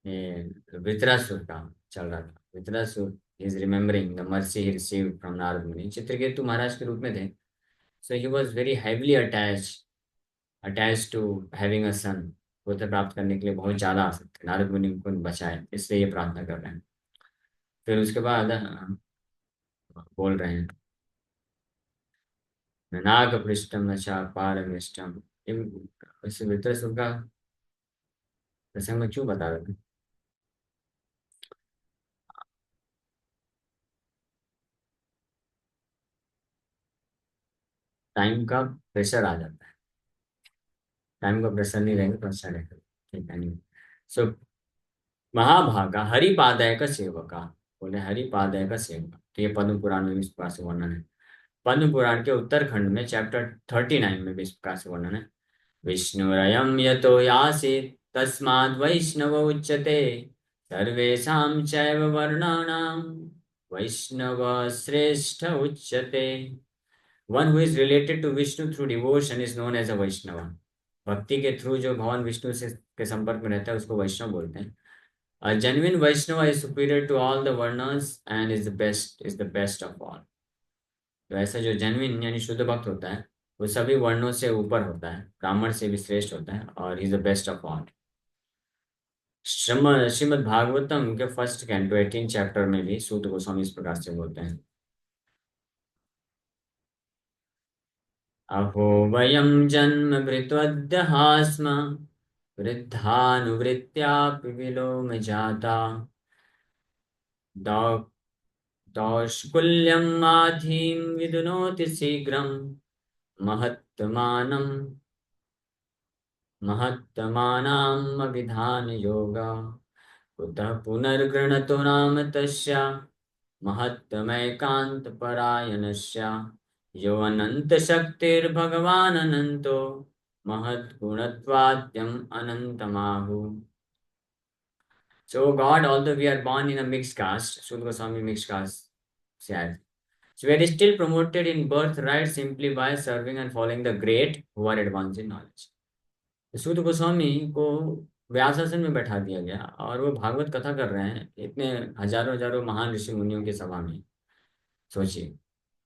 ये वृत्रासुर का चल रहा था। Vritrasura is remembering the mercy he received from Narada Muni, Chitraketu Maharaj के रूप में थे। So he was very heavily attach to having a son. पुत्र प्राप्त करने के लिए बहुत ज्यादा आसक्त थे। नारद मुनि उनको बचाए, इसलिए ये प्रार्थना कर रहे हैं। फिर उसके बाद बोल रहे हैं नाग पृष्ठम न पारमिष्टम। इस वृत्रासुर का प्रसंग में क्यों बता रहे थे? टाइम का प्रेशर आ जाता है। टाइम का प्रेशर नहीं रहेगा तो अच्छा रहेगा। ठीक है, नहीं। सो महाभागा हरिपादय का सेवका, बोले हरिपादय का सेवका, तो ये पद्म पुराण में भी इस प्रकार से वर्णन है। पद्म पुराण के उत्तरखंड में चैप्टर 39 में भी इस प्रकार से वर्णन है। विष्णुरयं यतो यासि तस्माद् वैष्णव उच्यते, सर्वेषां चैव वर्णानां वैष्णव श्रेष्ठ उच्यते। One who is related to Vishnu through devotion is known as a Vaishnava. भक्ति के थ्रू जो भगवान विष्णु से के संपर्क में रहता है उसको वैष्णव बोलते हैं। A genuine Vaishnava is superior to all the varnas and is the best of all. तो ऐसा जो जेन्युइन यानी शुद्ध भक्त होता है, वो सभी वर्णों से ऊपर होता है, ब्राह्मण से भी श्रेष्ठ होता है, और is the best of all. Shrimad Bhagavatam के फर्स्ट कैंटो 18 चैप्टर में भी सूत गोस्वामी इस प्रकार से बोलते हैं। अहो वयम जन्म भृत्वद्यः स्म वृद्धानुवृत्त्यापि विलोम जाता दौ दौष्कुल्यं माधिं विदुनोति शीघ्रं महत्तमानं महत्तमानामभिधानयोगा कुतः पुनर्गृणतो नाम तस्य महत्तमैकान्तपरायणस्य यो अनन्तशक्तिर्भगवान् अनन्तो महद्गुणत्वाद्यम् अनन्तमाहु। So God, although we are born in a mixed caste, Sudha Goswami mixed caste said, so we are still promoted in birthright simply by serving and following the great who are advanced in knowledge. सूत गोस्वामी को व्यासासन में बैठा दिया गया और वो भागवत कथा कर रहे हैं इतने हजारों हजारों महान ऋषि मुनियों की सभा में। सोचिए,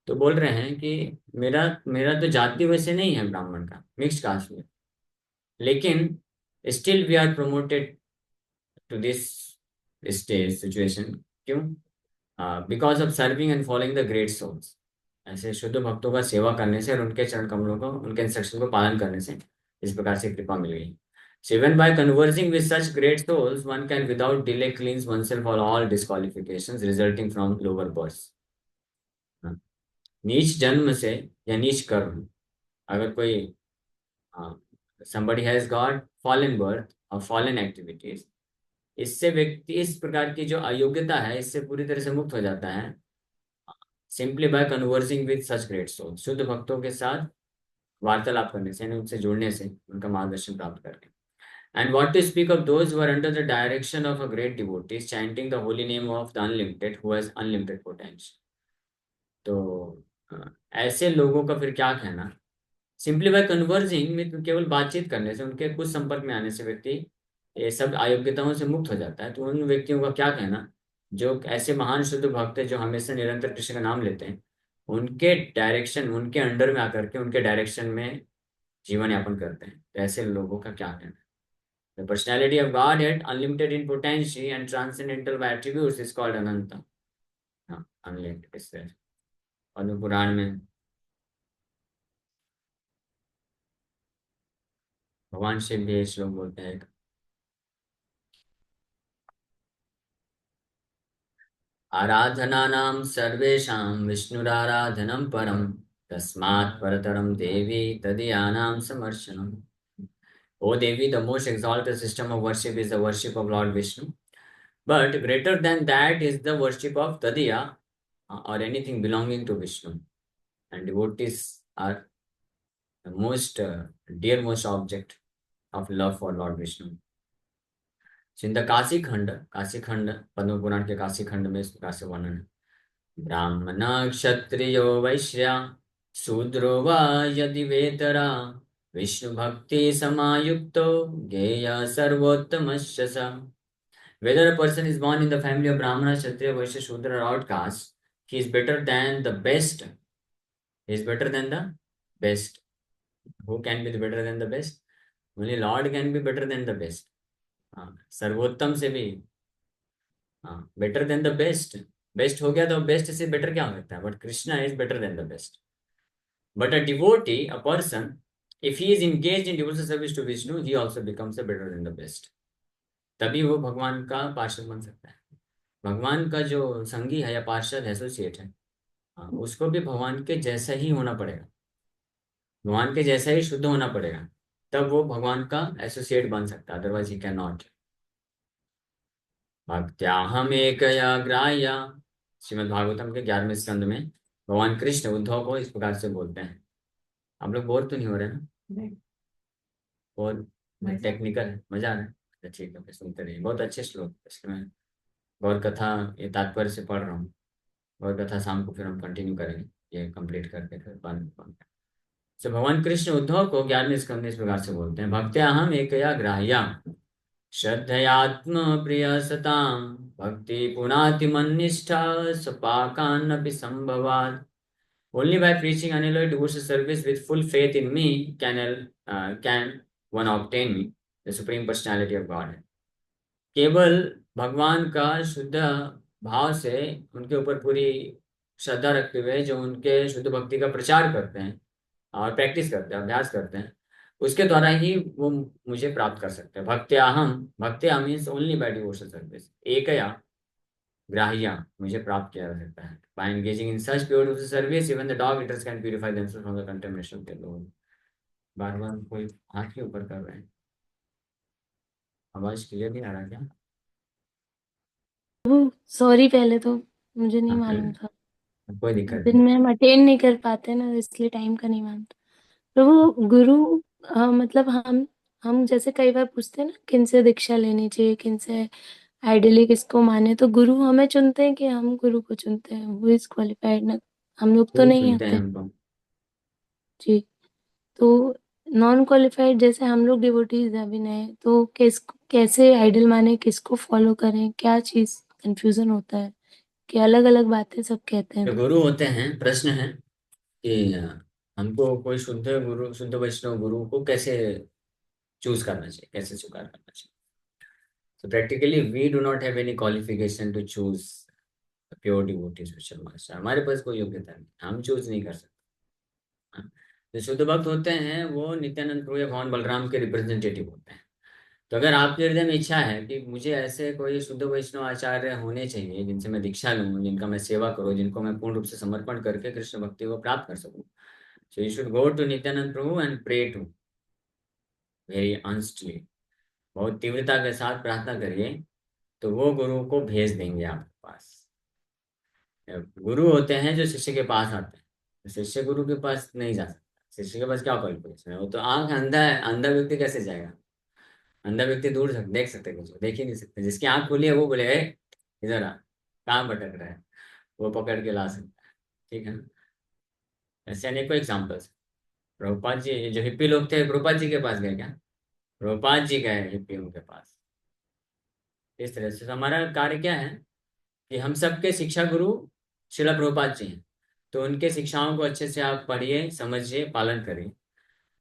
तो बोल रहे हैं कि मेरा मेरा तो जाति वैसे नहीं है ब्राह्मण का, मिक्स्ड कास्ट में, लेकिन still we are promoted to this stage situation. क्यों? Because of serving and following the great souls. ऐसे शुद्ध भक्तों का सेवा करने से और उनके चरण कमलों को, उनके इंस्ट्रक्शन को पालन करने से इस प्रकार से कृपा मिल गई। So even by conversing with such great souls, one can without delay cleanse oneself of all disqualifications resulting from lower births. हाँ, नीच जन्म से या नीच कर्म, अगर कोई somebody has got fallen birth or fallen activities, इससे व्यक्ति इस प्रकार की जो अयोग्यता है इससे पूरी तरह से मुक्त हो जाता है, simply by conversing with such great soul, शुद्ध भक्तों के साथ वार्तालाप करने से, यानी उनसे जुड़ने से, उनका मार्गदर्शन प्राप्त करके। And what to speak of those who are under the direction of a great devotee, chanting the holy name of the unlimited, who has unlimited potential. तो ऐसे लोगों का फिर क्या कहना? सिंपली बाय कन्वर्जिंग में, केवल बातचीत करने से, उनके कुछ संपर्क में आने से व्यक्ति ये सब अयोग्यताओं से मुक्त हो जाता है। तो उन व्यक्तियों का क्या कहना जो ऐसे महान शुद्ध भक्त है, जो हमेशा निरंतर कृष्ण का नाम लेते हैं, उनके डायरेक्शन, उनके अंडर में आकर के उनके डायरेक्शन में जीवन यापन करते हैं, तो ऐसे लोगों का क्या कहना? The personality of Godhead, unlimited in potency and transcendental by attributes, is called Ananta. हाँ, unlimited is there. Padma Purana में भगवान शिव भी ये श्लोक बोलते हैं, आराधनानां सर्वेषां विष्णुराराधनं परं तस्मात् परतरं देवी तदीयानां समर्चनम्. O Devi, the most exalted system of worship is the worship of Lord Vishnu. But greater than that is the worship of Tadiya, or anything belonging to Vishnu. And devotees are the most dearmost object of love for Lord Vishnu. So in the Kasi Khanda, Padma Purana के काशी खंड में इस प्रकार से वर्णन है, ब्राह्मण क्षत्रियो वैश्या शूद्रो वा यदि वेतरा विष्णु भक्ति समायुक्तो गेय सर्वोत्तमस्य स. Whether a person is born in the family of Brahmana, Kshatriya, Vaishya, Shudra or outcast, he is better than the best. He is better than the best. Who can be better than the best? Only Lord can be better than the best. सर्वोत्तम से भी better than the best. Best हो गया तो best से better क्या हो सकता है? But Krishna is better than the best. But a devotee, a person, if he is engaged in devotional service to Vishnu, he also becomes a better than the best. तभी वो भगवान का पार्षद बन सकता है. भगवान का जो संगी है या पार्षद एसोसिएट है, उसको भी भगवान के जैसा ही होना पड़ेगा, भगवान के जैसा ही शुद्ध होना पड़ेगा, तब वो भगवान का एसोसिएट बन सकता है, अदरवाइज ही कैन नॉट. भक्त्याहम एकया ग्राह्या, श्रीमद् भागवतम के 11वें स्कंद में भगवान कृष्ण उद्धव को इस प्रकार से बोलते हैं. आप लोग बोर तो नहीं हो रहे ना? नहीं. और टेक्निकल है, मजा आ रहा है? अच्छा, ठीक है, फिर सुनते रहिए. बहुत अच्छे श्लोक, इसलिए मैं गौर कथा ये तात्पर्य से पढ़ रहा हूँ. गौर कथा शाम को फिर हम कंटिन्यू करेंगे, ये कंप्लीट करके फिर बाद में. तो भगवान कृष्ण उद्धव को 11वें स्कंद में इस प्रकार से बोलते हैं, भक्त्याहम एकया ग्राह्या श्रद्धयात्म प्रिय सताम भक्ति पुनातिमन्निष्ठा सपाकान्नपि संभवात्. Only by preaching unalloyed devotional service with full faith in me can one obtain me, the supreme personality of God. केवल भगवान का शुद्ध भाव से उनके ऊपर पूरी श्रद्धा रखते हुए जो उनके शुद्ध भक्ति का प्रचार करते हैं और प्रैक्टिस करते हैं, अभ्यास करते हैं, उसके द्वारा ही वो मुझे प्राप्त कर सकते हैं. भक्त्या means only by devotional service. एकया ग्राह्या, मुझे प्राप्त किया जा सकता है. By engaging in such pure devotional service even the dog eaters can purify themselves from the contamination of the load. बार बार कोई हाथ के ऊपर कर रहे हैं. आवाज क्लियर नहीं आ रहा क्या? वो सॉरी, पहले तो मुझे नहीं हाँ, मालूम था. कोई दिक्कत दिन नहीं. में हम अटेंड नहीं कर पाते ना, इसलिए टाइम का नहीं मानते. तो वो गुरु, मतलब हम जैसे कई बार पूछते हैं ना, किन से दीक्षा लेनी चाहिए, किन से आइडियली किसको माने, तो गुरु हमें चुनते हैं कि हम गुरु को चुनते हैं? वो इज क्वालिफाइड ना, हम लोग तो गुरु नहीं चुनते हैं होते. हमको. जी. तो नॉन क्वालिफाइड जैसे हम लोग डिवोटीज हैं अभी नए, तो कैसे आइडल माने, किसको फॉलो करें, क्या चीज कंफ्यूजन होता है कि अलग अलग बातें सब कहते हैं. जो तो गुरु होते हैं, प्रश्न है कि हमको कोई शुद्ध गुरु, शुद्ध वैष्णव गुरु को कैसे चूज करना चाहिए, कैसे स्वीकार करना चाहिए. So practically we do not have any qualification to choose pure devotee spiritual master, हमारे पास कोई योग्यता नहीं, हम चूज नहीं कर सकते। हाँ। जो शुद्ध भक्त होते हैं वो नित्यानंद प्रभु या भगवान बलराम के रिप्रेजेंटेटिव होते हैं। तो अगर आपके हृदय में इच्छा है कि मुझे ऐसे कोई शुद्ध वैष्णव आचार्य होने चाहिए जिनसे मैं दीक्षा लूँ, जिनका मैं सेवा करूँ, जिनको मैं पूर्ण रूप से समर्पण करके कृष्ण भक्ति को प्राप्त कर सकूँ, so you should go to Nityananda Prabhu and pray to very earnestly. बहुत तीव्रता के साथ प्रार्थना करिए, तो वो गुरु को भेज देंगे आपके पास। गुरु होते हैं जो शिष्य के पास आते हैं, शिष्य गुरु के पास नहीं जा सकता। शिष्य के पास क्या क्वालिफिकेशन है? वो तो आंख अंधा है, अंधा व्यक्ति कैसे जाएगा? अंधा व्यक्ति दूर से देख सकते, कुछ देख ही नहीं सकते। जिसकी आंख खुली है वो बोले, "ए, इधर आ, कहाँ भटक रहा है?" वो पकड़ के ला सकता है। ठीक है ना? ऐसे अनेकों एग्जाम्पल्स। प्रभुपाद जी, जो हिप्पी लोग थे, प्रभुपाद जी के पास गए क्या? प्रभुपाद जी गए हिप्पियों के पास। इस तरह से तो हमारा कार्य क्या है कि हम सबके शिक्षा गुरु शिला प्रभुपाद जी हैं। तो उनके शिक्षाओं को अच्छे से आप पढ़िए, समझिए, पालन करिए।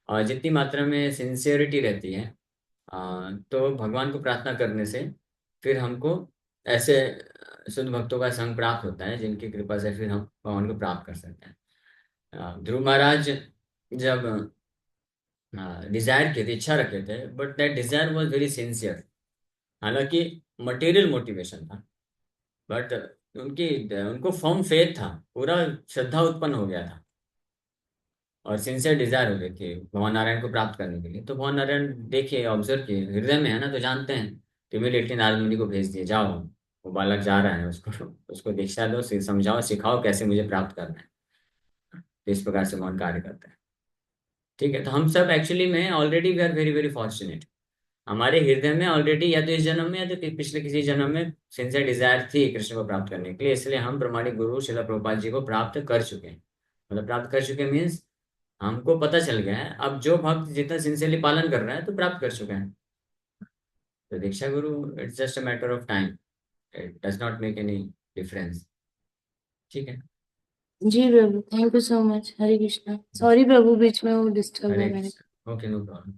और जितनी मात्रा में सिंसियरिटी रहती है, तो भगवान को प्रार्थना करने से फिर हमको ऐसे शुद्ध भक्तों का संग प्राप्त होता है, जिनकी कृपा से फिर हम भगवान को प्राप्त कर सकते हैं। ध्रुव महाराज जब डिजायर किए थे, इच्छा रखे थे, but that desire was very sincere. हालांकि मटेरियल मोटिवेशन था, बट उनकी उनको फर्म फेथ था, पूरा श्रद्धा उत्पन्न हो गया था और सिंसियर डिजायर हो गई थी भगवान नारायण को प्राप्त करने के लिए। तो भगवान नारायण देखिए, ऑब्जर्व किए, हृदय में है ना, तो जानते हैं। तो इमीडिएटली नारद मुनि को भेज दिए, जाओ, वो बालक जा रहा है, उसको उसको दीक्षा दो, समझाओ, सिखाओ कैसे मुझे प्राप्त करना है। तो इस प्रकार से भगवान कार्य करता है। ठीक है, तो हम सब एक्चुअली में already we are very very fortunate. हमारे हृदय में ऑलरेडी या तो इस जन्म में या तो पिछले किसी जन्म में सिंसियर डिजायर थी कृष्ण को प्राप्त करने के लिए, इसलिए हम प्रमाणिक गुरु शिला प्रभुपाद जी को प्राप्त कर चुके हैं। मतलब प्राप्त कर चुके मीन्स हमको पता चल गया है, अब जो भक्त जितना सिंसियरली पालन कर रहा है तो प्राप्त कर चुके हैं। तो दीक्षा गुरु, it's just a matter of time, it does not make any difference. ठीक है। जी प्रभु, thank you so much. Hare Krishna. Sorry प्रभु, बीच में वो डिस्टर्ब हरे हो मैंने। Krishna, okay, no problem.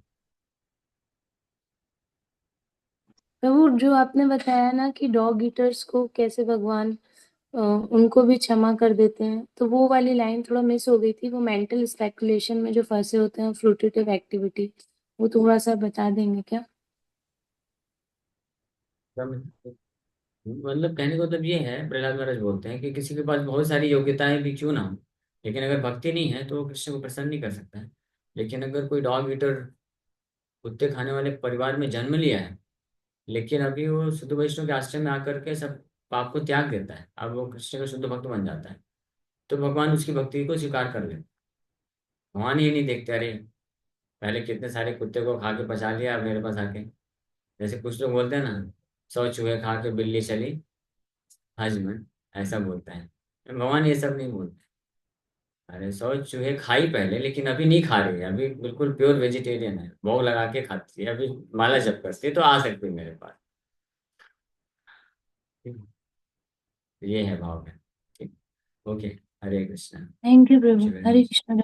प्रभु, जो आपने बताया ना कि डॉग ईटर्स को कैसे भगवान उनको भी क्षमा कर देते हैं, तो वो वाली लाइन थोड़ा मिस हो गई थी। वो मेंटल स्पेकुलेशन में जो फंसे होते हैं, फ्रूटिटिव एक्टिविटी, वो थोड़ा सा बता देंगे क्या? मतलब कहने का मतलब ये है, प्रहलाद महाराज बोलते हैं कि किसी के पास बहुत सारी योग्यताएं भी क्यों ना हो, लेकिन अगर भक्ति नहीं है तो वो कृष्ण को प्रसन्न नहीं कर सकता है। लेकिन अगर कोई डॉग ईटर, कुत्ते खाने वाले परिवार में जन्म लिया है, लेकिन अभी वो शुद्ध वैष्णव के आश्रम में आकर के सब पाप को त्याग देता है, अब वो कृष्ण का शुद्ध भक्त बन जाता है, तो भगवान उसकी भक्ति को स्वीकार कर लेते। भगवान ये नहीं देखते, अरे पहले कितने सारे कुत्ते को खा के पचा लिया, अब मेरे पास आके, जैसे कुछ लोग बोलते हैं ना, 100 चूहे खा के बिल्ली चली हज में, ऐसा बोलता है। भगवान ये सब नहीं बोलते। अरे 100 चूहे खाई पहले, लेकिन अभी नहीं खा रही है, अभी बिल्कुल प्योर वेजिटेरियन है, भोग लगा के खाती है, अभी माला जप करती है, तो आ सकती है मेरे पास। ठीक है? ये है भाव है। ठीक। Okay. Hare Krishna. Thank you प्रभु। शिव। हरे कृष्णा।